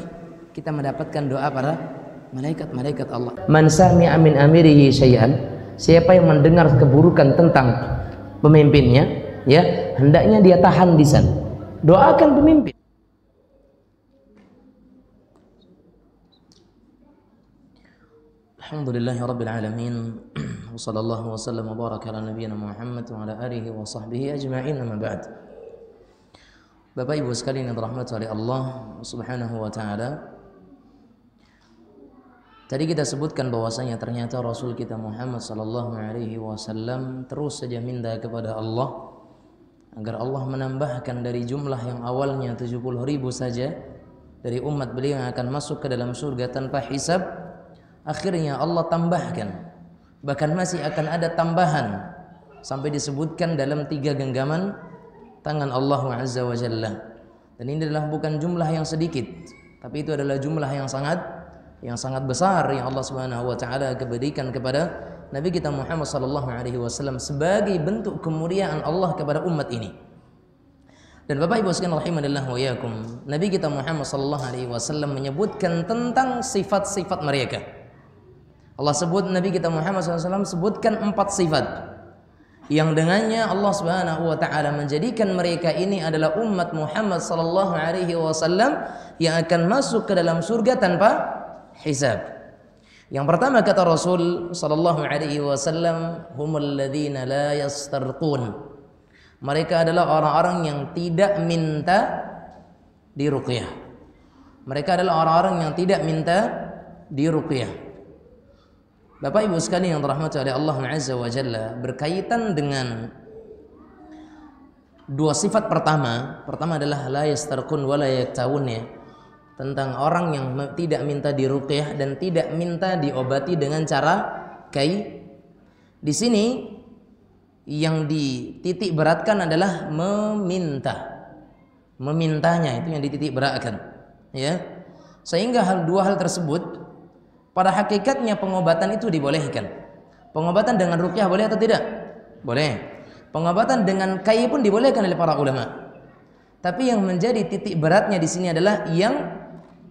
kita mendapatkan doa para malaikat-malaikat Allah. Man sami'a min amirihi syai'an, siapa yang mendengar keburukan tentang pemimpinnya, ya, hendaknya dia tahan di sana. Doakan pemimpin. Alhamdulillahirabbil alamin. Wa sallallahu wa sallam wa baraka ala nabiyyina Muhammad wa ala alihi wa sahbihi ajma'in, amma ba'd. Bapak Ibu sekalian yang dirahmati oleh Allah Subhanahu wa taala, tadi kita sebutkan bahwasanya ternyata Rasul kita Muhammad sallallahu alaihi wasallam terus saja minta kepada Allah agar Allah menambahkan dari jumlah yang awalnya 70.000 saja dari umat beliau yang akan masuk ke dalam surga tanpa hisab. Akhirnya Allah tambahkan, bahkan masih akan ada tambahan sampai disebutkan dalam 3 genggaman tangan Allah Azza wa Jalla. Dan ini adalah bukan jumlah yang sedikit, tapi itu adalah jumlah yang sangat besar yang Allah Subhanahu wa taala berikan kepada Nabi kita Muhammad sallallahu alaihi wasallam sebagai bentuk kemuliaan Allah kepada umat ini. Dan Bapak Ibu sekalian rahimanillah wa iyyakum, Nabi kita Muhammad sallallahu alaihi wasallam menyebutkan tentang sifat-sifat mereka. Allah sebut Nabi kita Muhammad sallallahu alaihi wasallam sebutkan 4 sifat yang dengannya Allah Subhanahu wa taala menjadikan mereka ini adalah umat Muhammad sallallahu alaihi wasallam yang akan masuk ke dalam surga tanpa hisab. Yang pertama kata Rasul sallallahu alaihi wasallam, humul ladzina la yastarqun. Mereka adalah orang-orang yang tidak minta diruqyah. Mereka adalah orang-orang yang tidak minta diruqyah. Bapak Ibu sekalian yang dirahmati oleh Allah Azza wa Jalla, berkaitan dengan 2 sifat pertama adalah la yastarqun wa la yaktawun, ya, tentang orang yang tidak minta diruqyah dan tidak minta diobati dengan cara kai. Di sini yang dititik beratkan adalah memintanya, itu yang dititik beratkan, ya. Sehingga 2 hal tersebut pada hakikatnya pengobatan itu dibolehkan. Pengobatan dengan ruqyah boleh atau tidak? Boleh. Pengobatan dengan kai pun dibolehkan oleh para ulama. Tapi yang menjadi titik beratnya di sini adalah yang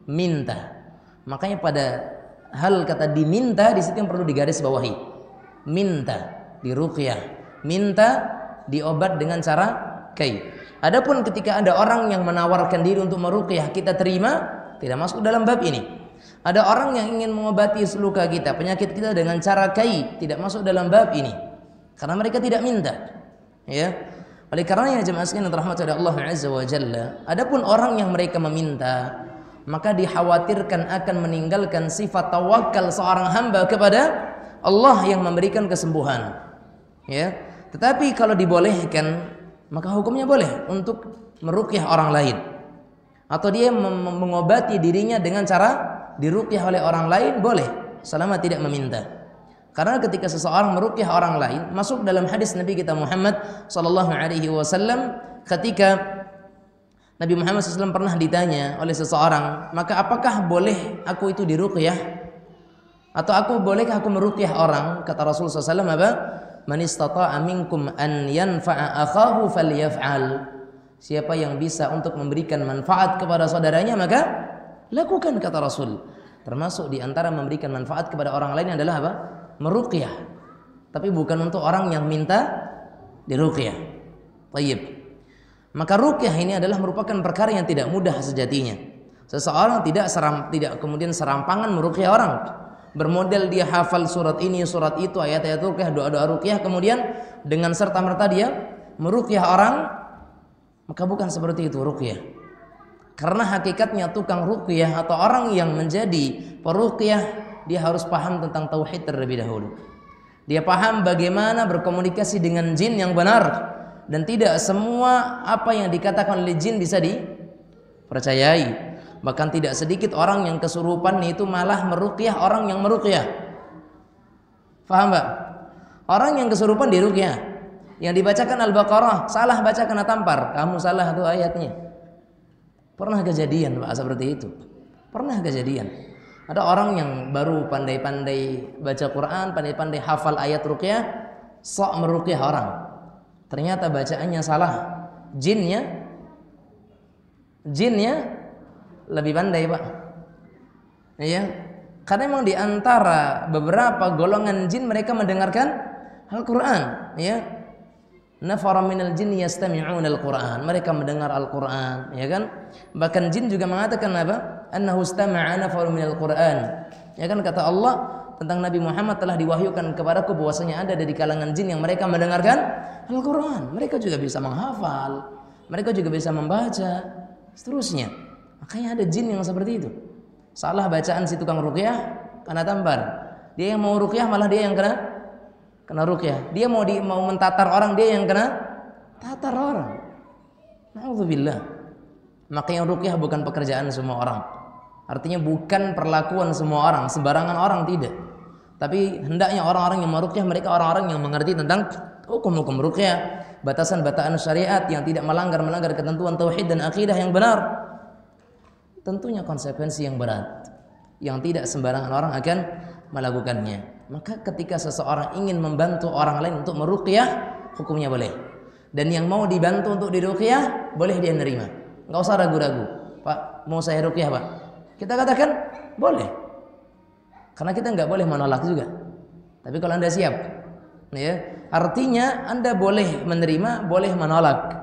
minta. Makanya pada hal kata diminta di situ yang perlu digaris bawahi. Minta diruqyah, minta diobat dengan cara kai. Adapun ketika ada orang yang menawarkan diri untuk meruqyah, kita terima, tidak masuk dalam bab ini. Ada orang yang ingin mengobati luka kita, penyakit kita dengan cara kai, tidak masuk dalam bab ini karena mereka tidak minta, ya. Oleh karenanya jemaah sekalian yang dirahmati oleh Allah Azza wa Jalla, adapun orang yang mereka meminta, maka dikhawatirkan akan meninggalkan sifat tawakal seorang hamba kepada Allah yang memberikan kesembuhan, ya. Tetapi kalau dibolehkan, maka hukumnya boleh untuk meruqyah orang lain, atau dia mengobati dirinya dengan cara diruqyah oleh orang lain, boleh selama tidak meminta. Karena ketika seseorang meruqyah orang lain, masuk dalam hadis Nabi kita Muhammad sallallahu alaihi wasallam, ketika Nabi Muhammad SAW pernah ditanya oleh seseorang, maka apakah boleh aku itu diruqyah? Atau bolehkah aku meruqyah orang? Kata Rasulullah SAW apa? Man istata'a minkum an yanfa'a akhahu falyaf'al. Siapa yang bisa untuk memberikan manfaat kepada saudaranya, maka lakukan, kata Rasul. Termasuk di antara memberikan manfaat kepada orang lain adalah apa? Meruqyah. Tapi bukan untuk orang yang minta diruqyah. Baik. Maka ruqyah ini adalah merupakan perkara yang tidak mudah sejatinya. Seseorang tidak kemudian serampangan meruqyah orang. Bermodel dia hafal surat ini, surat itu, ayat-ayat ruqyah, doa-doa ruqyah, kemudian dengan serta-merta dia meruqyah orang, maka bukan seperti itu ruqyah. Karena hakikatnya tukang ruqyah atau orang yang menjadi peruqyah, dia harus paham tentang tauhid terlebih dahulu. Dia paham bagaimana berkomunikasi dengan jin yang benar, dan tidak semua apa yang dikatakan oleh jin bisa dipercayai. Bahkan tidak sedikit orang yang kesurupan itu malah meruqyah orang yang meruqyah. Paham, Pak? Orang yang kesurupan diruqyah, yang dibacakan Al-Baqarah, salah baca kena tampar. Kamu salah tuh ayatnya. Pernah kejadian, Pak, seperti itu. Pernah kejadian. Ada orang yang baru pandai-pandai baca Quran, pandai-pandai hafal ayat ruqyah, sok meruqyah orang. Ternyata bacaannya salah. Jinnya lebih pandai, Pak. Ya. Karena memang di antara beberapa golongan jin mereka mendengarkan Al-Qur'an, ya. Nafara minal jinni yastami'una al-Qur'an. Mereka mendengar Al-Qur'an, ya kan? Bahkan jin juga mengatakan apa? Annahu istama'a nafarun minal Qur'an. Ya kan, kata Allah tentang Nabi Muhammad, telah diwahyukan kepadaku bahwasanya ada dari kalangan jin yang mereka mendengarkan Al-Qur'an. Mereka juga bisa menghafal, mereka juga bisa membaca, seterusnya. Makanya ada jin yang seperti itu. Salah bacaan si tukang ruqyah kena tampar. Dia yang mau ruqyah malah dia yang kena ruqyah. Dia mau mentatar orang, dia yang kena tatar orang. Na'udzubillah. Maka yang ruqyah bukan pekerjaan semua orang. Artinya bukan perlakuan semua orang, sembarangan orang tidak. Tapi hendaknya orang-orang yang meruqyah mereka orang-orang yang mengerti tentang hukum-hukum ruqyah, batasan-batasan syariat yang tidak melanggar ketentuan tauhid dan akidah yang benar. Tentunya konsekuensi yang berat yang tidak sembarangan orang akan melakukannya. Maka ketika seseorang ingin membantu orang lain untuk meruqyah, hukumnya boleh. Dan yang mau dibantu untuk diruqyah, boleh dia nerima. Enggak usah ragu-ragu. Pak, mau saya ruqyah, Pak? Kita katakan boleh. Karena kita enggak boleh menolak juga. Tapi kalau Anda siap, ya, artinya Anda boleh menerima, boleh menolak.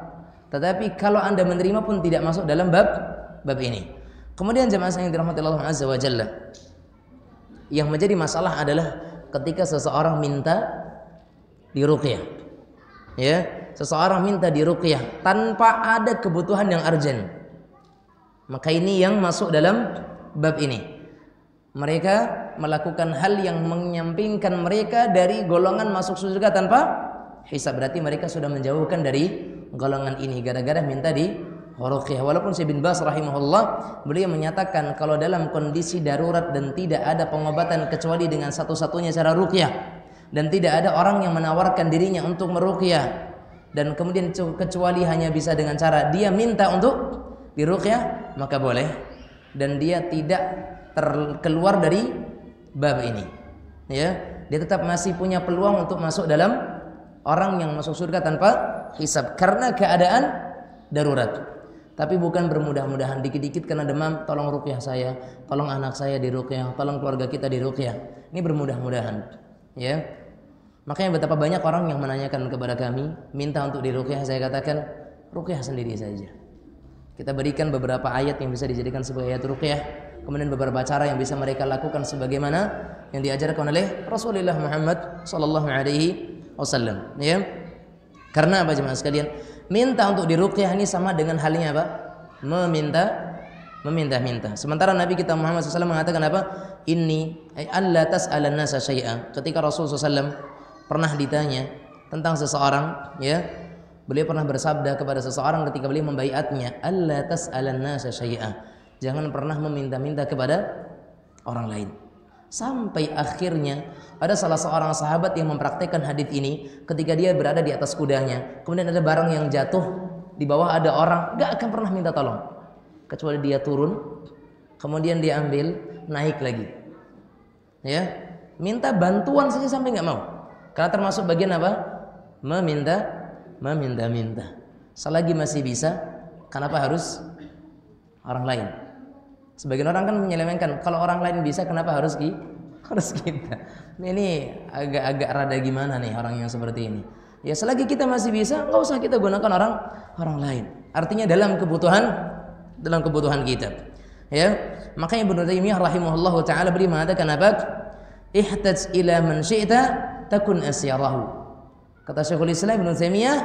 Tetapi kalau Anda menerima pun tidak masuk dalam bab ini. Kemudian jemaah yang dirahmati Allah Azza wa Jalla, yang menjadi masalah adalah ketika seseorang minta diruqyah, ya, seseorang minta diruqyah tanpa ada kebutuhan yang urgent, maka ini yang masuk dalam bab ini. Mereka melakukan hal yang menyampingkan mereka dari golongan masuk surga tanpa hisab. Berarti mereka sudah menjauhkan dari golongan ini gara-gara minta ruqyah. Walaupun Syekh bin Baz rahimahullah, beliau menyatakan kalau dalam kondisi darurat dan tidak ada pengobatan kecuali dengan satu-satunya cara ruqyah, dan tidak ada orang yang menawarkan dirinya untuk meruqyah, dan kemudian kecuali hanya bisa dengan cara dia minta untuk diruqyah, maka boleh, dan dia tidak keluar dari bab ini, ya, dia tetap masih punya peluang untuk masuk dalam orang yang masuk surga tanpa hisab karena keadaan darurat. Tapi bukan bermudah-mudahan dikit-dikit karena demam, tolong ruqyah saya, tolong anak saya diruqyah, tolong keluarga kita diruqyah. Ini bermudah-mudahan, ya. Makanya betapa banyak orang yang menanyakan kepada kami, minta untuk diruqyah, saya katakan ruqyah sendiri saja. Kita berikan beberapa ayat yang bisa dijadikan sebagai ayat ruqyah, kemudian beberapa cara yang bisa mereka lakukan sebagaimana yang diajarkan oleh Rasulullah Muhammad sallallahu alaihi wasallam, ya. Karena apa jemaah sekalian? Minta untuk diruqyah ini sama dengan halnya apa? Meminta-minta. Sementara Nabi kita Muhammad SAW mengatakan apa? Inni alla tas'alan nasa syai'a. Ketika Rasulullah SAW pernah ditanya tentang seseorang, ya, beliau pernah bersabda kepada seseorang ketika beliau membaiatnya, alla tas'alan nasa syai'a. Jangan pernah meminta-minta kepada orang lain. Sampai akhirnya ada salah seorang sahabat yang mempraktekkan hadis ini ketika dia berada di atas kudanya, kemudian ada barang yang jatuh, di bawah ada orang, gak akan pernah minta tolong kecuali dia turun, kemudian dia ambil, naik lagi, ya, minta bantuan saja sampai gak mau, karena termasuk bagian apa? Meminta-minta. Selagi masih bisa, kenapa harus orang lain? Sebagian orang kan menyelewengkan, kalau orang lain bisa kenapa harus kita? Ini agak rada gimana nih orang yang seperti ini? Ya selagi kita masih bisa, nggak usah kita gunakan orang lain. Artinya dalam kebutuhan kita. Ya, makanya Ibnu Taimiyah rahimahullahu taala beliau mengatakan apa? Ihtaj ila man syi'ta takun asyarahu. Kata Syekhul Islam Ibnu Taimiyah,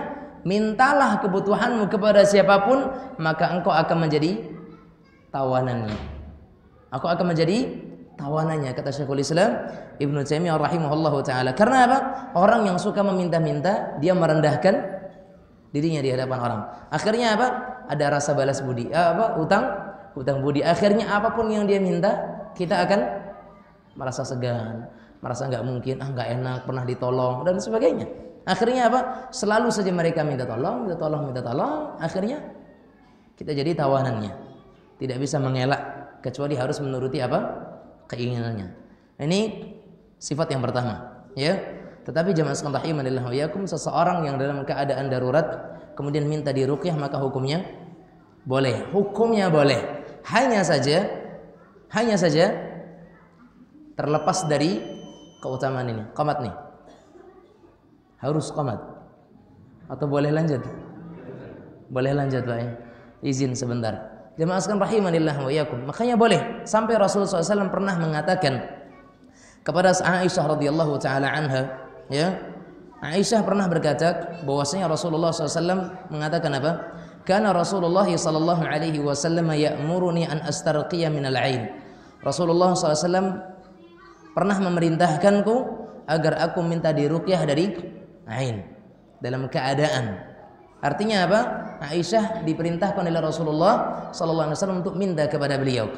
mintalah kebutuhanmu kepada siapapun, maka engkau akan menjadi tawanannya. Aku akan menjadi tawanannya, kata Syekhul Islam Ibnu Taimiyah rahimahullahu taala. Karena apa? Orang yang suka meminta-minta, dia merendahkan dirinya di hadapan orang. Akhirnya apa? Ada rasa balas budi. Hutang budi. Akhirnya apapun yang dia minta, kita akan merasa segan, merasa nggak mungkin, nggak enak, pernah ditolong dan sebagainya. Akhirnya apa? Selalu saja mereka minta tolong. Akhirnya kita jadi tawanannya. Tidak bisa mengelak kecuali harus menuruti apa? Keinginannya. Ini sifat yang pertama, ya. Tetapi jamaah sekalian rahimanillah wa iyyakum, seseorang yang dalam keadaan darurat kemudian minta diruqyah, maka hukumnya boleh. Hukumnya boleh. Hanya saja terlepas dari keutamaan ini. Qamat nih. Harus qamat atau boleh lanjut? Boleh lanjut, Pak. Izin sebentar. Jemaah sekalian rahimanillah wa iyyakum. Makanya boleh. Sampai Rasulullah SAW pernah mengatakan kepada Aisyah radhiyallahu taala anha, ya. Aisyah pernah berkata bahwasanya Rasulullah SAW mengatakan apa? Kana Rasulullah sallallahu alaihi wasallam ya'muruni an astarqiya minal ain. Rasulullah SAW pernah memerintahkanku agar aku minta diruqyah dari ain dalam keadaan. Artinya apa? Aisyah diperintahkan oleh Rasulullah sallallahu alaihi wasallam untuk minta kepada beliau.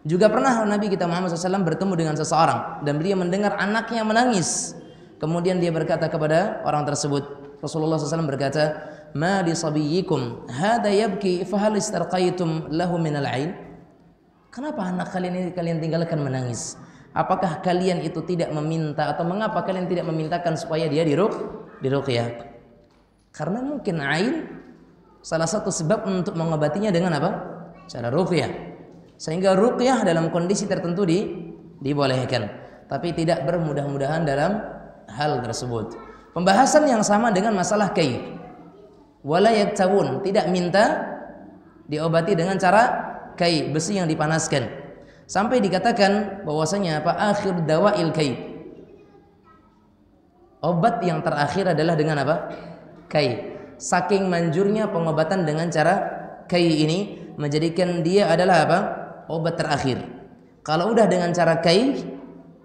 Juga pernah Nabi kita Muhammad SAW bertemu dengan seseorang dan beliau mendengar anaknya menangis. Kemudian dia berkata kepada orang tersebut, Rasulullah SAW berkata, "Ma li sabiyyikum hadza yabki fa hal istarqaitum lahu minal ain?" Kenapa anak kalian ini kalian tinggalkan menangis? Apakah kalian itu tidak meminta atau mengapa kalian tidak memintakan supaya dia diruqyah? Karena mungkin ain salah satu sebab untuk mengobatinya dengan apa? Cara ruqyah. Sehingga ruqyah dalam kondisi tertentu dibolehkan, tapi tidak bermudah-mudahan dalam hal tersebut. Pembahasan yang sama dengan masalah kai. Wala yaktawun, tidak minta diobati dengan cara kai, besi yang dipanaskan. Sampai dikatakan bahwasanya apa? Akhir dawail kai. Obat yang terakhir adalah dengan apa? Kai. Saking manjurnya pengobatan dengan cara kai ini menjadikan dia adalah apa? Obat terakhir. Kalau udah dengan cara kai,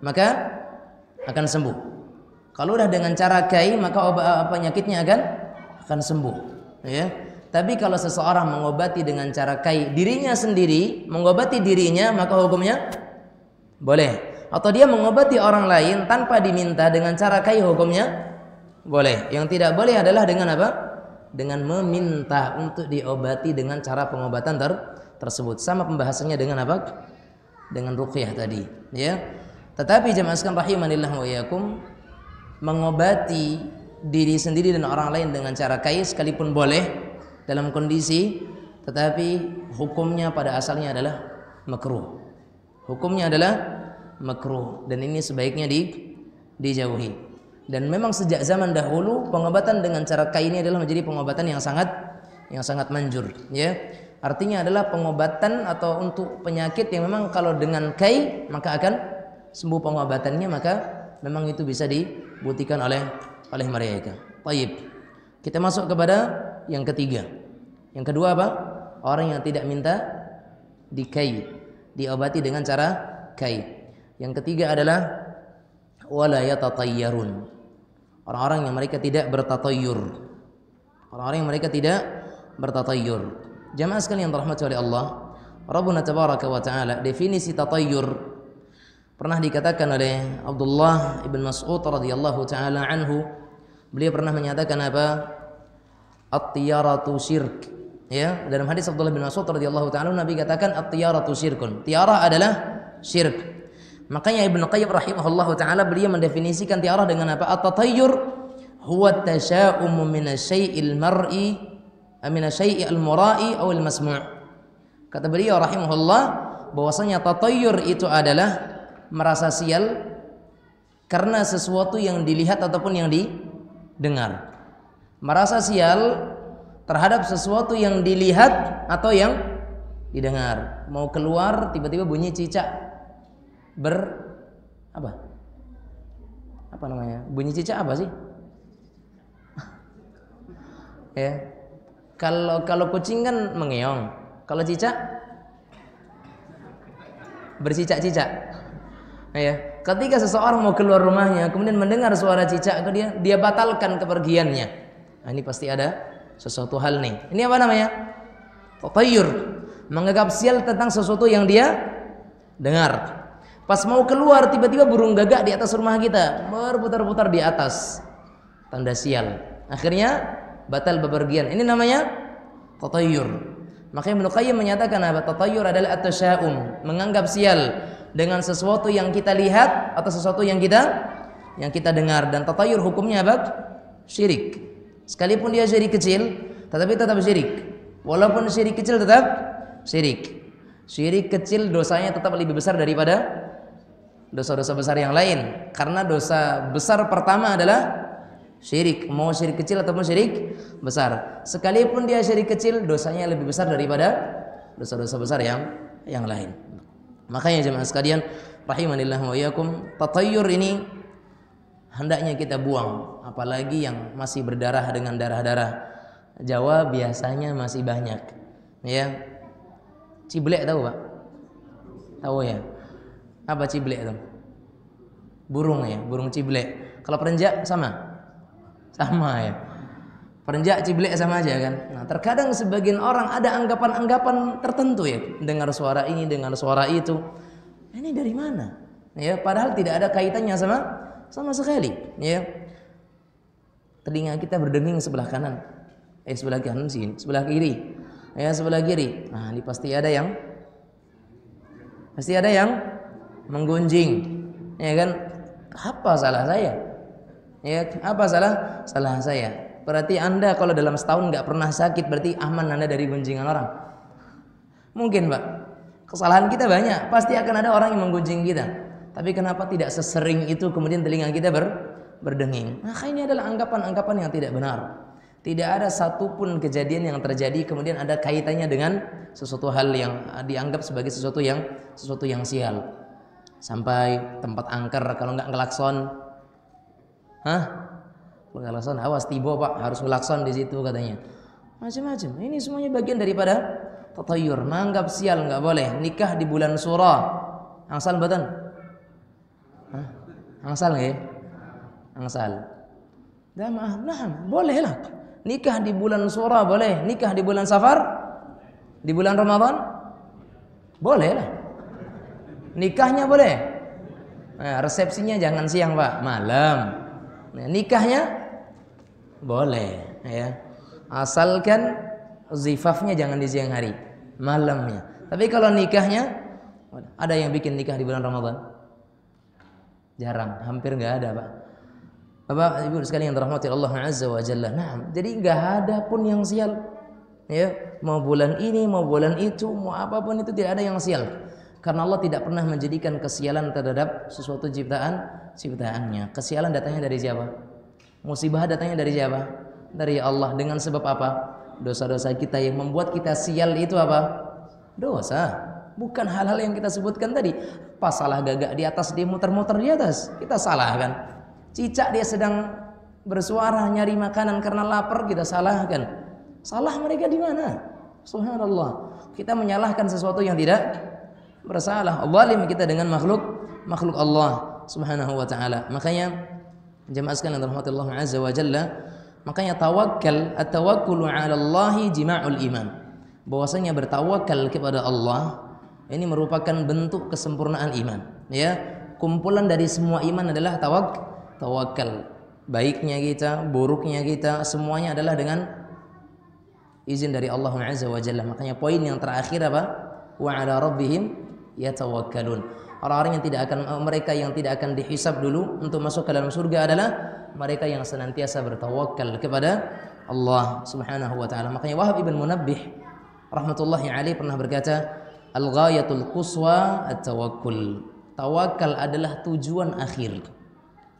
maka akan sembuh. Kalau udah dengan cara kai, maka penyakitnya akan sembuh, ya. Tapi kalau seseorang mengobati dengan cara kai dirinya sendiri, mengobati dirinya, maka hukumnya boleh. Atau dia mengobati orang lain tanpa diminta dengan cara kai, hukumnya boleh. Yang tidak boleh adalah dengan apa? Dengan meminta untuk diobati dengan cara pengobatan tersebut. Sama pembahasannya dengan apa? Dengan ruqyah tadi, ya. Tetapi jemaah sekalian rahimanillah wa iyyakum, mengobati diri sendiri dan orang lain dengan cara kai sekalipun boleh dalam kondisi, tetapi hukumnya pada asalnya adalah makruh. Hukumnya adalah makruh dan ini sebaiknya dijauhi. Dan memang sejak zaman dahulu pengobatan dengan cara kai ini adalah menjadi pengobatan yang sangat manjur, ya. Artinya adalah pengobatan atau untuk penyakit yang memang kalau dengan kai maka akan sembuh pengobatannya, maka memang itu bisa dibuktikan oleh mereka. Baik. Kita masuk kepada yang ketiga. Yang kedua apa? Orang yang tidak minta dikai, diobati dengan cara kai. Yang ketiga adalah wala yatatayyarun. Orang-orang yang mereka tidak bertatayyur. Orang-orang yang mereka tidak bertatayyur. Jamaah sekalian dirahmati oleh Allah, Rabbuna tabaraka wa taala, definisi tatayyur pernah dikatakan oleh Abdullah ibn Mas'ud radhiyallahu taala anhu. Beliau pernah menyatakan apa? At-tiyaratu syirk. Ya, dalam hadis Abdullah bin Mas'ud radhiyallahu taala Nabi katakan at-tiyaratu syirkun. Tiarah adalah syirik. Makanya Ibnu Qayyim rahimahullahu taala beliau mendefinisikan tiarah dengan apa? At-tatayyur huwa at-tasyaum min asy-syai'il mar'i, min asy-syai'il mura'i aw al-masmu'. Kata beliau rahimahullah bahwasanya tatayyur itu adalah merasa sial karena sesuatu yang dilihat ataupun yang didengar. Merasa sial terhadap sesuatu yang dilihat atau yang didengar. Mau keluar tiba-tiba bunyi cicak apa namanya? Bunyi cicak apa sih? Ya. Kalau kucing kan mengeong. Kalau cicak Bercicak-cicak. Ya, ketika seseorang mau keluar rumahnya kemudian mendengar suara cicak, dia batalkan kepergiannya. Nah, ini pasti ada sesuatu hal nih. Ini apa namanya? Tatayur, menganggap sial tentang sesuatu yang dia dengar. Pas mau keluar tiba-tiba burung gagak di atas rumah kita berputar-putar di atas, tanda sial. Akhirnya batal bepergian. Ini namanya tatayur. Makanya Ibnu Qayyim menyatakan apa? Tatayur adalah at-tasya'um, menganggap sial dengan sesuatu yang kita lihat atau sesuatu yang kita dengar. Dan tatayur hukumnya apa? Syirik. Sekalipun dia syirik kecil, tetapi tetap syirik. Walaupun syirik kecil tetap syirik. Syirik kecil dosanya tetap lebih besar daripada dosa-dosa besar yang lain. Karena dosa besar pertama adalah syirik, mau syirik kecil ataupun syirik besar. Sekalipun dia syirik kecil, dosanya lebih besar daripada dosa-dosa besar yang lain. Makanya jemaah sekalian, rahimanillah wa iyyakum, tatayur ini hendaknya kita buang, apalagi yang masih berdarah dengan darah-darah. Jawa biasanya masih banyak. Ya. Ciblek tahu, Pak? Tahu ya? Apa ciblek itu? Burung ya, burung ciblek. Kalau perenjak sama? Sama ya. Perenjak ciblek sama aja kan. Nah, terkadang sebagian orang ada anggapan-anggapan tertentu ya, dengar suara ini, dengar suara itu. Ini dari mana? Ya, padahal tidak ada kaitannya sama sekali, ya. Telinga kita berdenging sebelah kanan. Sebelah kanan sini, sebelah kiri. Ya, sebelah kiri. Nah, ini pasti ada yang menggunjing. Ya kan? Apa salah saya? Ya, apa salah saya? Berarti Anda kalau dalam setahun nggak pernah sakit, berarti aman Anda dari gunjingan orang. Mungkin, Pak. Kesalahan kita banyak, pasti akan ada orang yang menggunjing kita. Tapi kenapa tidak sesering itu kemudian telinga kita berdenging? Nah, ini adalah anggapan-anggapan yang tidak benar. Tidak ada satupun kejadian yang terjadi kemudian ada kaitannya dengan sesuatu hal yang dianggap sebagai sesuatu yang sial. Sampai tempat angker kalau nggak ngelakson, ngelakson, awas tiba Pak, harus ngelakson di situ katanya. Macam-macam. Ini semuanya bagian daripada tatayur, menganggap sial nggak boleh. Nikah di bulan Surah, angsal betul? Angsal nggak ya? Angsal. Nah, boleh lah. Nikah di bulan Surah boleh, nikah di bulan Safar, di bulan Ramadan boleh lah. Nikahnya boleh. Nah, resepsinya jangan siang Pak, malam. Nah, nikahnya boleh, ya. Asalkan zifafnya jangan di siang hari, malamnya. Tapi kalau nikahnya, ada yang bikin nikah di bulan Ramadan? Jarang, hampir nggak ada Pak. Bapak Ibu sekalian yang dirahmati Allah Azza wa Jalla. Nah, jadi nggak ada pun yang sial. Ya, mau bulan ini, mau bulan itu, mau apapun itu tidak ada yang sial. Karena Allah tidak pernah menjadikan kesialan terhadap sesuatu ciptaannya. Kesialan datangnya dari siapa? Musibah datangnya dari siapa? Dari Allah. Dengan sebab apa? Dosa-dosa kita yang membuat kita sial itu apa? Dosa. Bukan hal-hal yang kita sebutkan tadi. Pas salah gagak di atas, dia muter-muter di atas, kita salahkan. Cicak dia sedang bersuara nyari makanan karena lapar, kita salahkan. Salah mereka di mana? Subhanallah. Kita menyalahkan sesuatu yang tidak bersalah. Zalim kita dengan makhluk Allah Subhanahu wa taala. Makanya jemaah sekalian rahmati Allah Azza wa Jalla, makanya at-tawakkulu 'ala Allah jima'ul iman. Bahwasanya bertawakal kepada Allah ini merupakan bentuk kesempurnaan iman, ya. Kumpulan dari semua iman adalah tawakal. Baiknya kita, buruknya kita, semuanya adalah dengan izin dari Allah Azza wa Jalla. Makanya poin yang terakhir apa? Wa 'ala rabbihim yatawakkalun. Orang-orang yang mereka yang tidak akan dihisab dulu untuk masuk ke dalam surga adalah mereka yang senantiasa bertawakal kepada Allah Subhanahu wa taala. Makanya Wahab ibn Munabbih rahmatullahi alaihi pernah berkata, "Al-ghayatul quswa at-tawakkul." Tawakal adalah tujuan akhir.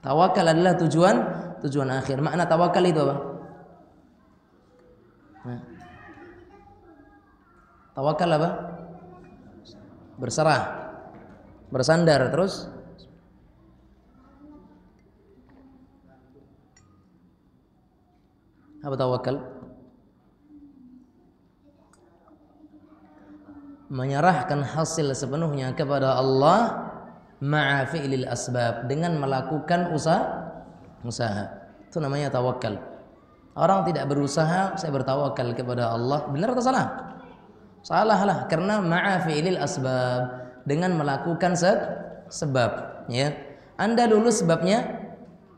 Tawakal adalah tujuan akhir. Makna tawakal itu apa? Tawakal apa? Berserah, bersandar, terus apa tawakal? menyerahkan hasil sepenuhnya kepada Allah ma'a fi'lil asbab, dengan melakukan usaha. Itu namanya tawakal. Orang tidak berusaha, saya bertawakal kepada Allah. Benar atau salah? Salah lah, karena ma'a fi'lil asbab, dengan melakukan sebab, ya. Anda lulus sebabnya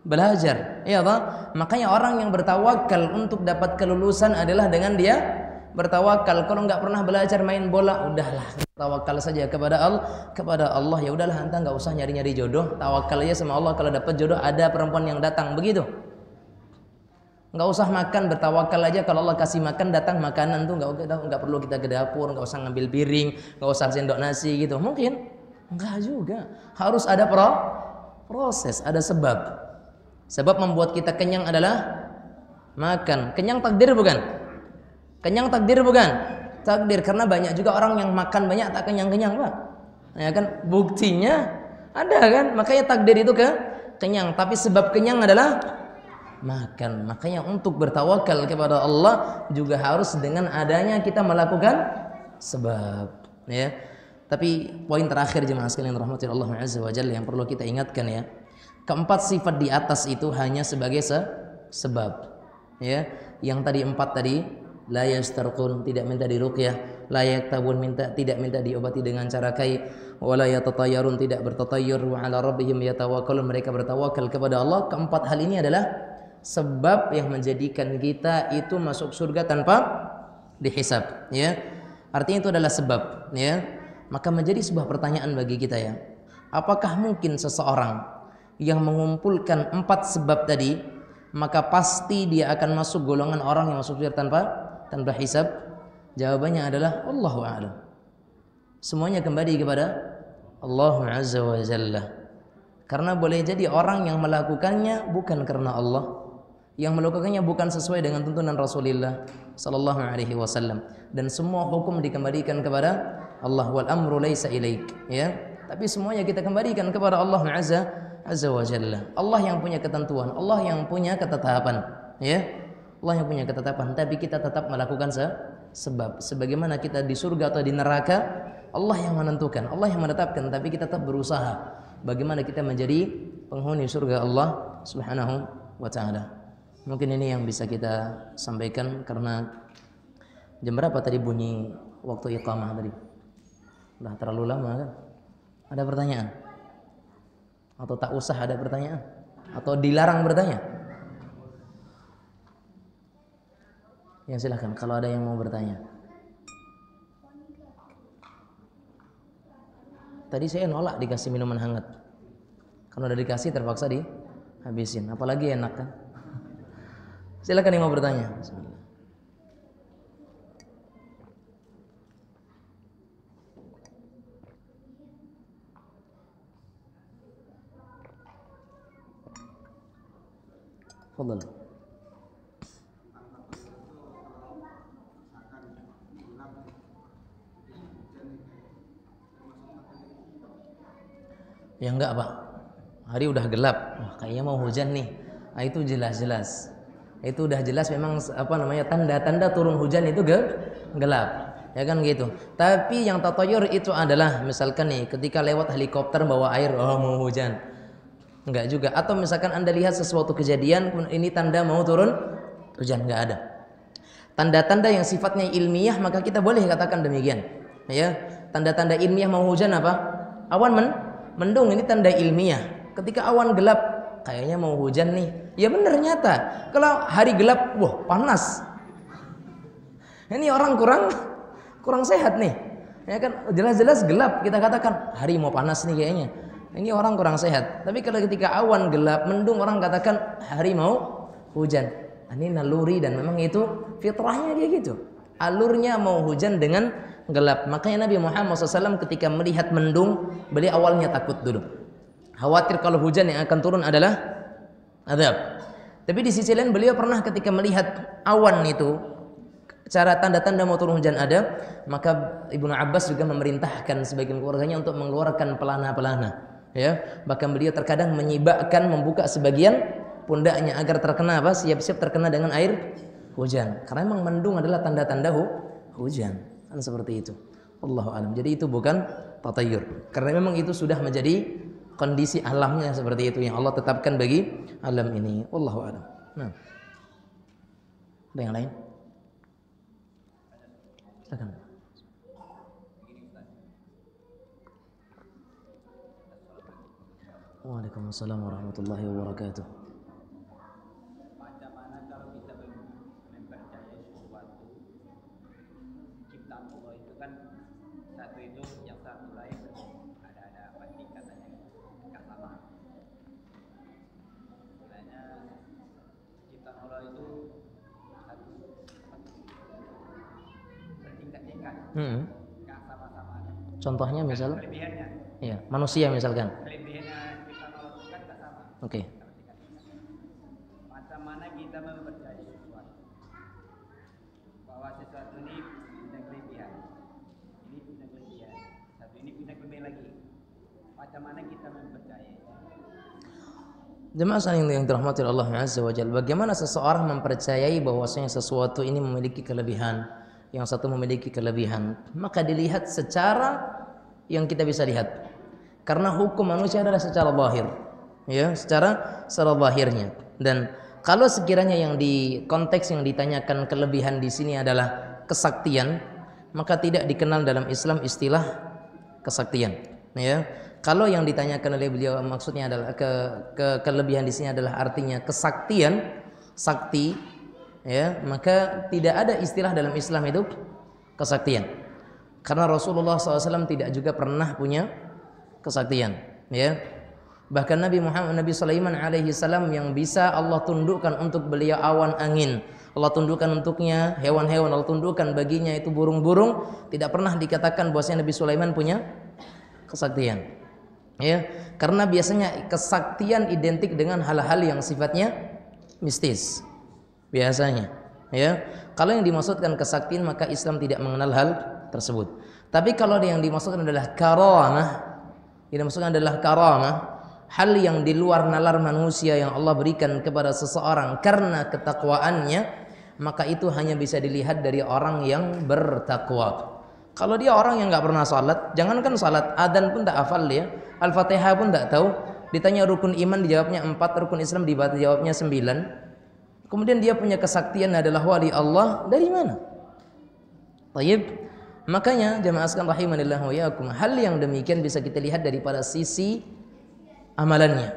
belajar, ya Allah. Makanya orang yang bertawakal untuk dapat kelulusan adalah dengan dia bertawakal. Kalau nggak pernah belajar main bola, udahlah tawakal saja kepada Allah. Ya udahlah, anta nggak usah nyari-nyari jodoh, tawakal aja sama Allah. Kalau dapat jodoh, ada perempuan yang datang, begitu. Nggak usah makan, bertawakal aja kalau Allah kasih makan, datang makanan tuh, nggak perlu kita ke dapur, nggak usah ngambil piring, nggak usah sendok nasi gitu. Mungkin nggak juga, harus ada proses, ada sebab. Sebab membuat kita kenyang adalah makan. Kenyang takdir bukan? Kenyang takdir bukan? Takdir, karena banyak juga orang yang makan banyak tak kenyang-kenyang, Pak. Ya kan? Buktinya ada kan? Makanya takdir itu kenyang, tapi sebab kenyang adalah makan. Makanya untuk bertawakal kepada Allah juga harus dengan adanya kita melakukan sebab, ya. Tapi poin terakhir jemaah sekalian rahmatil Allah azza wa jalla yang perlu kita ingatkan, ya. Keempat sifat di atas itu hanya sebagai sebab, ya. Yang tadi 4 tadi, la yastarqun, tidak minta diruqyah, la yaktabun, tidak minta diobati dengan cara kai, wala yatatayarun, tidak bertatayur, wa ala rabbihim yatawakkalun, mereka bertawakal kepada Allah. Keempat hal ini adalah sebab yang menjadikan kita itu masuk surga tanpa dihisab, ya. Artinya itu adalah sebab, ya. Maka menjadi sebuah pertanyaan bagi kita, ya. Apakah mungkin seseorang yang mengumpulkan 4 sebab tadi, maka pasti dia akan masuk golongan orang yang masuk surga tanpa hisab? Jawabannya adalah Allahu a'lam. Semuanya kembali kepada Allah azza wa jalla. Karena boleh jadi orang yang melakukannya bukan karena Allah, yang melakukannya bukan sesuai dengan tuntunan Rasulullah sallallahu alaihi wasallam, dan semua hukum dikembalikan kepada Allah. Wal amru laisa ilaik, ya. Tapi semuanya kita kembalikan kepada Allah azza wa jalla. Allah yang punya ketentuan, Allah yang punya ketetapan, ya. Allah yang punya ketetapan, tapi kita tetap melakukan sebab. Sebagaimana kita di surga atau di neraka, Allah yang menentukan, Allah yang menetapkan, tapi kita tetap berusaha bagaimana kita menjadi penghuni surga Allah Subhanahu wa taala. Mungkin ini yang bisa kita sampaikan, karena jam berapa tadi bunyi waktu iqamah tadi? Udah terlalu lama kan? Ada pertanyaan? Atau tak usah ada pertanyaan? Atau dilarang bertanya? Ya silahkan kalau ada yang mau bertanya. Tadi saya nolak dikasih minuman hangat. Kalau udah dikasih terpaksa dihabisin. Apalagi enak kan? Silakan yang mau bertanya. Fadhal. Ya enggak, Pak. Hari udah gelap. Wah, kayaknya mau hujan nih. Nah, itu jelas-jelas. Itu udah jelas memang tanda-tanda turun hujan itu gelap, ya kan gitu. Tapi yang tatayur itu adalah misalkan nih ketika lewat helikopter bawa air, oh mau hujan. Enggak juga. Atau misalkan Anda lihat sesuatu kejadian, ini tanda mau turun hujan, enggak ada. Tanda-tanda yang sifatnya ilmiah maka kita boleh katakan demikian, ya. Tanda-tanda ilmiah mau hujan apa? Awan mendung, ini tanda ilmiah. Ketika awan gelap, kayaknya mau hujan nih. Ya benar, nyata. Kalau hari gelap, wah panas. Ini orang kurang sehat nih. Ya kan, jelas-jelas gelap, kita katakan hari mau panas nih kayaknya. Ini orang kurang sehat. Tapi kalau ketika awan gelap, mendung, orang katakan hari mau hujan. Ini naluri dan memang itu fitrahnya dia gitu. Alurnya mau hujan dengan gelap. Makanya Nabi Muhammad SAW ketika melihat mendung, beliau awalnya takut dulu. Khawatir kalau hujan yang akan turun adalah azab. Tapi di sisi lain beliau pernah ketika melihat awan itu, cara tanda-tanda mau turun hujan ada, maka Ibnu Abbas juga memerintahkan sebagian keluarganya untuk mengeluarkan pelana-pelana, ya. Bahkan beliau terkadang menyibakkan, membuka sebagian pundaknya agar terkena siap-siap terkena dengan air hujan. Karena memang mendung adalah tanda-tanda hujan. Kan seperti itu. Allahu alam. Jadi itu bukan tatayur. Karena memang itu sudah menjadi kondisi alamnya seperti itu yang Allah tetapkan bagi alam ini. Wallahu alam. Nah. Ada yang lain? Silakan. Waalaikumsalam warahmatullahi wabarakatuh. Macam mana kalau kita mempercayai sesuatu ciptaan Allah itu kan satu itu yang satu lain ada apa tingkatannya nggak sama. Sebenarnya ciptaan Allah itu satu bertingkat-tingkat, nggak sama-sama. Contohnya misalnya? Kelebihannya. Iya, manusia misalkan. Kelebihannya ciptaan Allah itu kan nggak sama. Oke. Macam mana kita mempercayai sesuatu bahwa sesuatu ini punya kelebihan, ini punya kelebihan, satu ini punya kelebihan lagi. Macam mana kita mempercayai? Jemaah sekalian yang dirahmati Allah Azza wa Jalla, bagaimana seseorang mempercayai bahwasanya sesuatu ini memiliki kelebihan, yang satu memiliki kelebihan? Maka dilihat secara yang kita bisa lihat. Karena hukum manusia adalah secara zahir, ya, secara zahirnya. Dan kalau sekiranya yang di konteks yang ditanyakan kelebihan di sini adalah kesaktian, maka tidak dikenal dalam Islam istilah kesaktian, ya. Kalau yang ditanyakan oleh beliau maksudnya adalah kelebihan di sini adalah artinya kesaktian, sakti, ya, maka tidak ada istilah dalam Islam itu kesaktian. Karena Rasulullah SAW tidak juga pernah punya kesaktian, ya. Bahkan Nabi Sulaiman alaihi salam yang bisa Allah tundukkan untuk beliau awan angin, Allah tundukkan untuknya hewan-hewan, Allah tundukkan baginya itu burung-burung, tidak pernah dikatakan bahwasanya Nabi Sulaiman punya kesaktian, ya. Karena biasanya kesaktian identik dengan hal-hal yang sifatnya mistis biasanya, ya. Kalau yang dimaksudkan kesaktian maka Islam tidak mengenal hal tersebut. Tapi kalau yang dimaksudkan adalah karamah, yang dimaksudkan adalah karamah, hal yang di luar nalar manusia yang Allah berikan kepada seseorang karena ketakwaannya, maka itu hanya bisa dilihat dari orang yang bertakwa. Kalau dia orang yang nggak pernah salat, jangankan salat, adzan pun tak hafal dia, Al-Fatihah pun tak tahu, ditanya rukun iman dijawabnya 4, rukun Islam dijawabnya 9. Kemudian dia punya kesaktian adalah wali Allah, dari mana? Tayyib. Makanya jemaah sekalian rahimanillah wa iyyakum, hal yang demikian bisa kita lihat daripada sisi amalannya,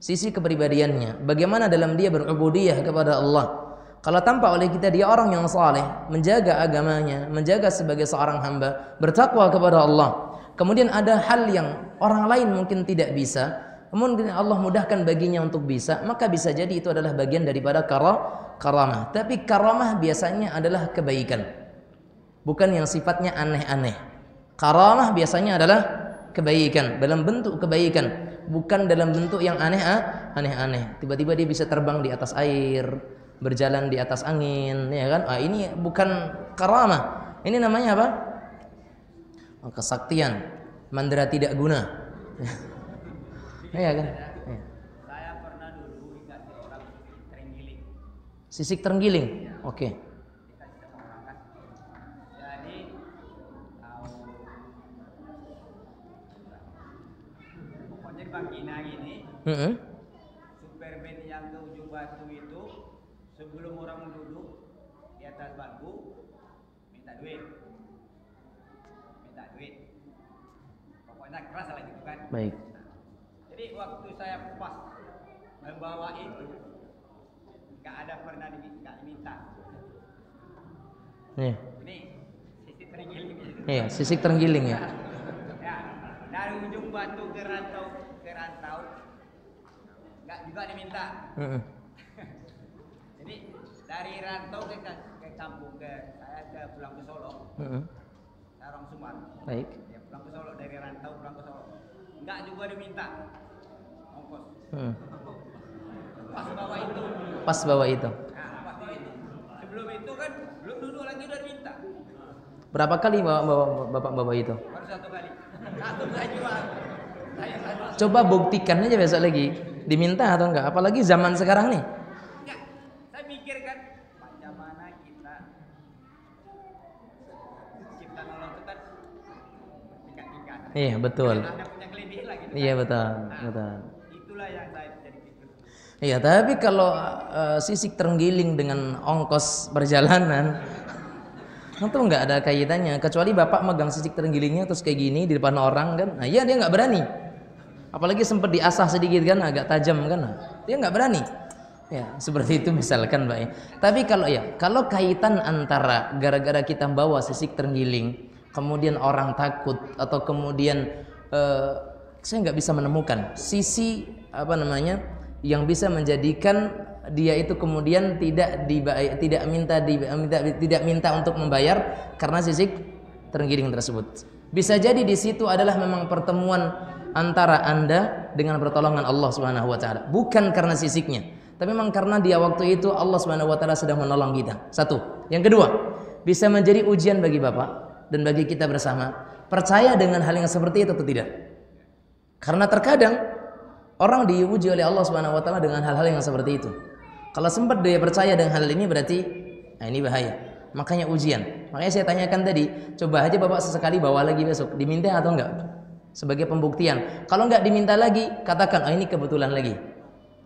sisi kepribadiannya, bagaimana dalam dia berubudiyah kepada Allah. Kalau tampak oleh kita dia orang yang saleh, menjaga agamanya, menjaga sebagai seorang hamba, bertakwa kepada Allah. Kemudian ada hal yang orang lain mungkin tidak bisa, mungkin Allah mudahkan baginya untuk bisa, maka bisa jadi itu adalah bagian daripada karamah. Tapi karamah biasanya adalah kebaikan, bukan yang sifatnya aneh-aneh. Karamah biasanya adalah kebaikan, dalam bentuk kebaikan, bukan dalam bentuk yang aneh-aneh. Tiba-tiba dia bisa terbang di atas air, berjalan di atas angin, ya kan? Ini bukan karamah. Ini namanya apa? Kesaktian, mandra tidak guna. Ya kan? Ya. Saya pernah dulu dikasih orang terenggiling. Sisik terenggiling. Oke. Dikasih sama orang kan. Jadi tahu pokoknya di Bangkina ini, Superman yang ke ujung batu itu sebelum orang duduk di atas batu minta duit. Pokoknya keras lah gitu kan. Baik. Jadi waktu saya pas membawa itu nggak ada pernah nggak diminta. Nih. Ini sisik terenggiling. Iya, sisik terenggiling ya. Ya, dari ujung batu ke rantau nggak juga diminta. Jadi dari rantau ke kampung saya pulang ke Solo. Saya orang Sumat. Baik. Ya, pulang ke Solo dari rantau pulang ke Solo. Nggak juga diminta ongkos. Pas bawa itu. Pas bawa itu. Nah, pas bawa itu. Sebelum itu kan belum duduk lagi udah diminta. Berapa kali bapak bawa itu? Baru 1 kali. Langsung saya jual. Coba buktikan aja besok lagi, diminta atau enggak? Apalagi zaman sekarang nih. Enggak. Saya mikir kan macam mana kita ciptaan Allah itu kan Iya, betul. Anda punya kelebihan lagi. Iya, betul, betul. Itulah yang saya jadi pikir. Iya, tapi kalau sisik terenggiling dengan ongkos perjalanan itu nggak ada kaitannya. Kecuali bapak megang sisik terenggilingnya terus kayak gini di depan orang kan, nah iya dia nggak berani. Apalagi sempat diasah sedikit kan, agak tajam kan, dia nggak berani. Ya, seperti itu misalkan Pak ya. Tapi kalau kaitan antara gara-gara kita bawa sisik terenggiling, kemudian orang takut atau kemudian saya nggak bisa menemukan sisi yang bisa menjadikan dia itu kemudian tidak minta untuk membayar karena sisik terenggiling tersebut. Bisa jadi di situ adalah memang pertemuan antara Anda dengan pertolongan Allah Subhanahu wa taala, bukan karena sisiknya. Tapi memang karena dia waktu itu Allah Subhanahu wa taala sedang menolong kita. Satu. Yang kedua, bisa menjadi ujian bagi Bapak dan bagi kita bersama. Percaya dengan hal yang seperti itu atau tidak? Karena terkadang orang diuji oleh Allah Subhanahu wa taala dengan hal-hal yang seperti itu. Kalau sempat dia percaya dengan hal ini berarti ini bahaya. Makanya ujian. Makanya saya tanyakan tadi, coba aja Bapak sesekali bawa lagi besok, diminta atau enggak? Sebagai pembuktian. Kalau enggak diminta lagi, katakan ini kebetulan lagi.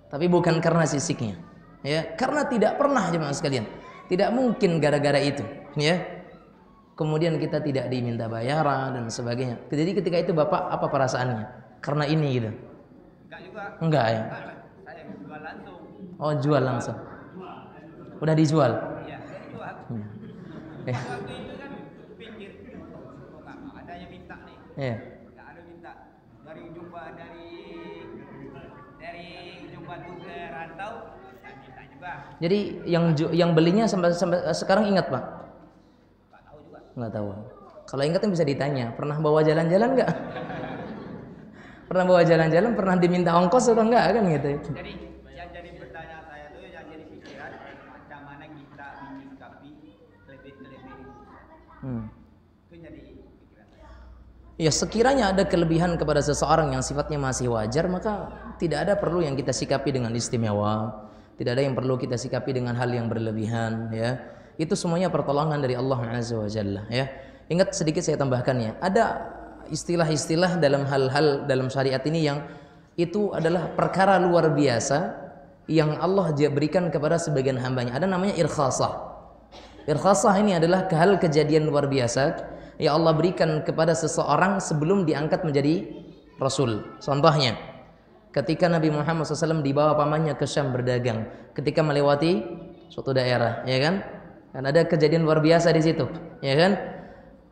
Tapi bukan karena sisiknya, ya, karena tidak pernah jemaah sekalian, tidak mungkin gara-gara itu, ya. Kemudian kita tidak diminta bayaran dan sebagainya. Jadi ketika itu Bapak apa perasaannya? Karena ini gitu? Enggak juga. Enggak ya? Saya jual langsung. Oh, jual langsung. Udah dijual? Iya, saya jual. Ya. Waktu itu kan pikir, kok nggak ada yang minta nih? Ya. Nggak ada minta. Dari jumpa tuh ke rantau, saya minta juga. Jadi yang belinya sampai sekarang ingat Pak? Nggak tahu juga. Nggak tahu. Kalau ingat kan bisa ditanya. Pernah bawa jalan-jalan nggak? Pernah bawa jalan-jalan? Pernah diminta ongkos atau enggak kan gitu? Jadi yang jadi pertanyaan saya tuh, yang jadi pikiran, macam mana kita menyikapi kelebihan itu. Itu jadi pikiran saya. Ya, sekiranya ada kelebihan kepada seseorang yang sifatnya masih wajar, maka tidak ada perlu yang kita sikapi dengan istimewa, tidak ada yang perlu kita sikapi dengan hal yang berlebihan, ya. Itu semuanya pertolongan dari Allah Azza wa Jalla, ya. Ingat sedikit saya tambahkan ya, ada istilah-istilah dalam hal-hal dalam syariat ini yang itu adalah perkara luar biasa yang Allah berikan kepada sebagian hambanya. Ada namanya irkhasah. Irkhasah ini adalah hal kejadian luar biasa yang Allah berikan kepada seseorang sebelum diangkat menjadi Rasul. Contohnya, ketika Nabi Muhammad SAW dibawa pamannya ke Syam berdagang, ketika melewati suatu daerah, ya kan? Dan ada kejadian luar biasa di situ, ya kan?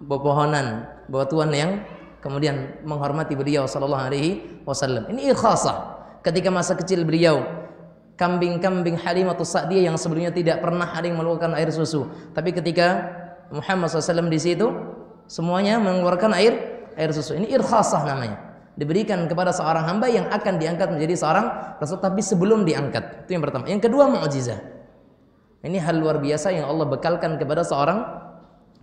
Pepohonan, batuan yang kemudian menghormati beliau sallallahu alaihi wasallam. Ini irkhasah. Ketika masa kecil beliau, kambing-kambing Halimatus Sa'diyah yang sebelumnya tidak pernah ada yang mengeluarkan air susu, tapi ketika Muhammad SAW di situ, semuanya mengeluarkan air susu. Ini irkhasah namanya. Diberikan kepada seorang hamba yang akan diangkat menjadi seorang rasul, tapi sebelum diangkat. Itu yang pertama. Yang kedua, mukjizah. Ini hal luar biasa yang Allah bekalkan kepada seorang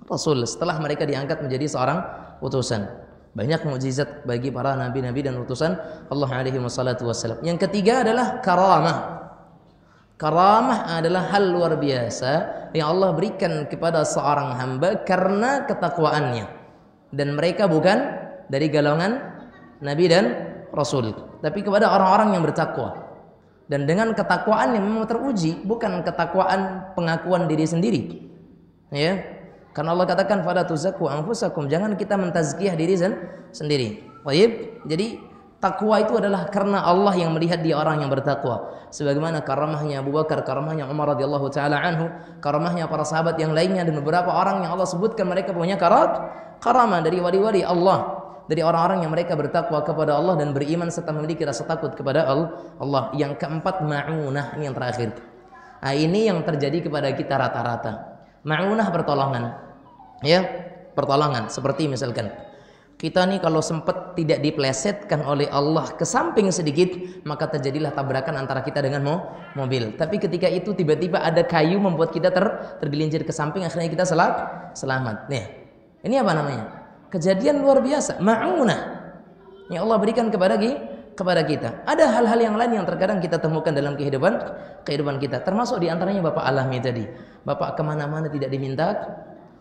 rasul setelah mereka diangkat menjadi seorang utusan. Banyak mukjizat bagi para nabi-nabi dan utusan Allah alaihi wassalatu wassalam. Yang ketiga adalah karamah. Karamah adalah hal luar biasa yang Allah berikan kepada seorang hamba karena ketakwaannya. Dan mereka bukan dari golongan nabi dan rasul, tapi kepada orang-orang yang bertakwa. Dan dengan ketakwaan yang memang teruji, bukan ketakwaan pengakuan diri sendiri. Ya. Karena Allah katakan fala tuzakku anfusakum, jangan kita mentazkiyah diri sendiri. Baik. Jadi takwa itu adalah karena Allah yang melihat dia orang yang bertakwa. Sebagaimana karamahnya Abu Bakar, karamahnya Umar radhiyallahu taala anhu, karamahnya para sahabat yang lainnya dan beberapa orang yang Allah sebutkan mereka punya karamah dari wali-wali Allah, dari orang-orang yang mereka bertakwa kepada Allah dan beriman serta memiliki rasa takut kepada Allah. Yang keempat, ma'unah, ini yang terakhir. Nah, ini yang terjadi kepada kita rata-rata. Ma'unah, pertolongan. Ya, pertolongan. Seperti misalkan kita nih kalau sempat tidak diplesetkan oleh Allah ke samping sedikit, maka terjadilah tabrakan antara kita dengan mobil. Tapi ketika itu tiba-tiba ada kayu membuat kita tergelincir ke samping, akhirnya kita selamat. Nih, ini apa namanya? Kejadian luar biasa, ma'unah yang Allah berikan kepada kita. Ada hal-hal yang lain yang terkadang kita temukan dalam kehidupan kita, termasuk diantaranya Bapak alami tadi. Bapak kemana-mana tidak diminta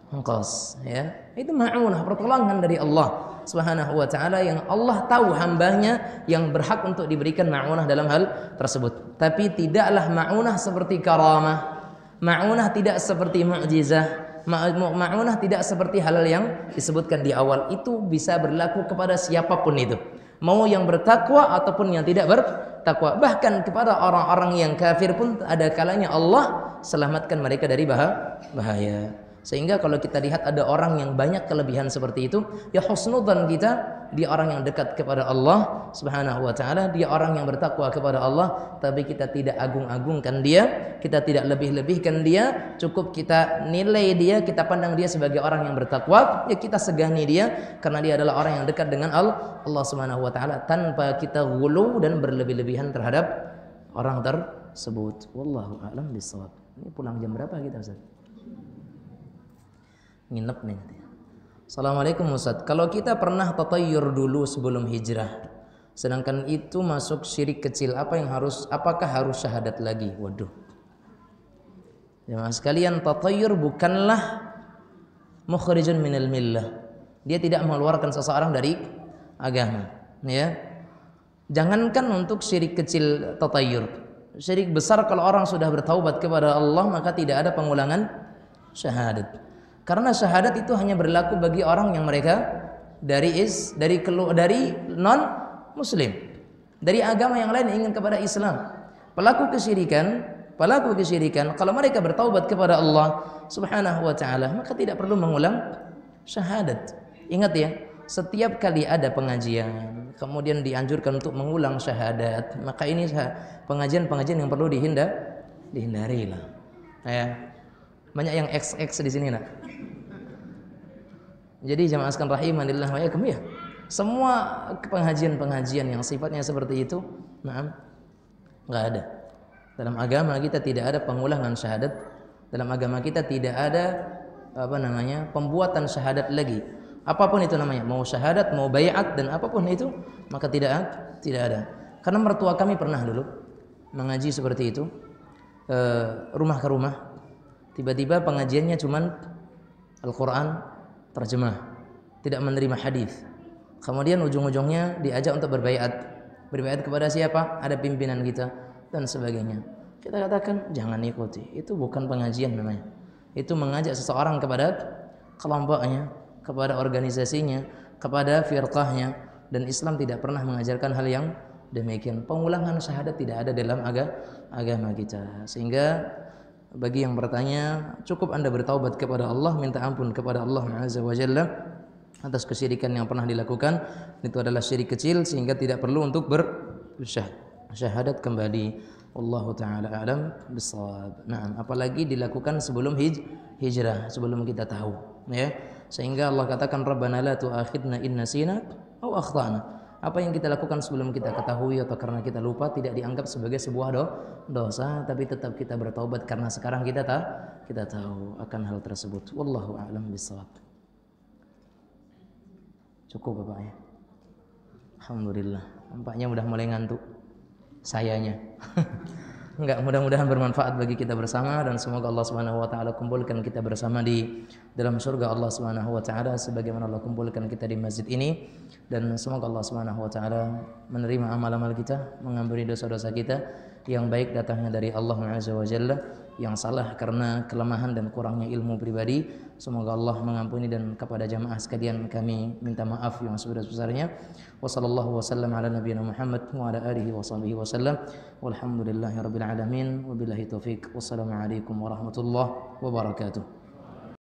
ongkos, ya. Itu ma'unah, pertolongan dari Allah Subhanahu wa taala, yang Allah tahu hambanya yang berhak untuk diberikan ma'unah dalam hal tersebut. Tapi tidaklah ma'unah seperti karamah. Ma'unah tidak seperti mukjizah. Ma'unah tidak seperti hal yang disebutkan di awal. Itu bisa berlaku kepada siapapun itu. Mau yang bertakwa ataupun yang tidak bertakwa. Bahkan kepada orang-orang yang kafir pun ada kalanya Allah selamatkan mereka dari bahaya. Sehingga kalau kita lihat ada orang yang banyak kelebihan seperti itu, ya husnudzan kita, dia orang yang dekat kepada Allah Subhanahu wa taala, dia orang yang bertakwa kepada Allah, tapi kita tidak agung-agungkan dia, kita tidak lebih-lebihkan dia, cukup kita nilai dia, kita pandang dia sebagai orang yang bertakwa, ya kita segani dia karena dia adalah orang yang dekat dengan Allah Subhanahu wa taala, tanpa kita ghulu dan berlebih-lebihan terhadap orang tersebut. Wallahu a'lam bishawab. Ini pulang jam berapa kita, Ustaz? Nginep nih. Assalamualaikum Ustaz. Kalau kita pernah tatayyur dulu sebelum hijrah, sedangkan itu masuk syirik kecil, apakah harus syahadat lagi? Waduh. Jemaah sekalian, tatayyur bukanlah mukhrijun minal millah. Dia tidak mengeluarkan seseorang dari agama, ya. Jangankan untuk syirik kecil tatayyur. Syirik besar kalau orang sudah bertaubat kepada Allah, maka tidak ada pengulangan syahadat. Karena syahadat itu hanya berlaku bagi orang yang mereka dari non muslim, dari agama yang lain ingin kepada Islam. Pelaku kesyirikan kalau mereka bertaubat kepada Allah Subhanahu wa taala, maka tidak perlu mengulang syahadat. Ingat ya, setiap kali ada pengajian kemudian dianjurkan untuk mengulang syahadat, maka ini pengajian-pengajian yang perlu dihindari lah. Ya. Banyak yang XX di sini nak. Jadi jamaah sekalian rahimanillah wa iyyakum ya. Semua pengajian-pengajian yang sifatnya seperti itu, enggak ada. Dalam agama kita tidak ada pengulangan syahadat. Dalam agama kita tidak ada pembuatan syahadat lagi. Apapun itu namanya, mau syahadat, mau baiat dan apapun itu, maka tidak ada. Karena mertua kami pernah dulu mengaji seperti itu, rumah ke rumah. Tiba-tiba pengajiannya cuman Al-Quran terjemah, tidak menerima hadis. Kemudian ujung-ujungnya diajak untuk berbaiat. Berbaiat kepada siapa? Ada pimpinan kita dan sebagainya. Kita katakan jangan ikuti. Itu bukan pengajian namanya. Itu mengajak seseorang kepada kelompoknya, kepada organisasinya, kepada firqahnya, dan Islam tidak pernah mengajarkan hal yang demikian. Pengulangan syahadat tidak ada dalam agama kita. Sehingga bagi yang bertanya, cukup Anda bertaubat kepada Allah, minta ampun kepada Allah Azza wa Jalla atas kesyirikan yang pernah dilakukan. Itu adalah syirik kecil sehingga tidak perlu untuk bersyahadat kembali. Wallahu taala a'lam bissawab. Nah, apalagi dilakukan sebelum hijrah, sebelum kita tahu, ya. Sehingga Allah katakan Rabbana la tu'akhidna in nasina aw akhtana. Apa yang kita lakukan sebelum kita ketahui atau karena kita lupa tidak dianggap sebagai sebuah dosa, tapi tetap kita bertaubat karena sekarang kita tahu akan hal tersebut. Wallahu a'lam bishawab. Cukup Bapak ya. Alhamdulillah. Nampaknya udah mulai ngantuk sayanya. Enggak, mudah-mudahan bermanfaat bagi kita bersama dan semoga Allah Subhanahu wa taala kumpulkan kita bersama di dalam surga Allah Subhanahu wa taala sebagaimana Allah kumpulkan kita di masjid ini, dan semoga Allah Subhanahu wa taala menerima amal-amal kita, mengampuni dosa-dosa kita, yang baik datangnya dari Allah Azza wa Jalla, yang salah karena kelemahan dan kurangnya ilmu pribadi semoga Allah mengampuni, dan kepada jamaah sekalian kami minta maaf yang sebesar-besarnya. Wassallallahu wasallam ala nabiyina Muhammad wa ala alihi wa sahbihi wasallam. Walhamdulillahirabbil alamin wabillahi taufik. Wassalamualaikum warahmatullahi wabarakatuh.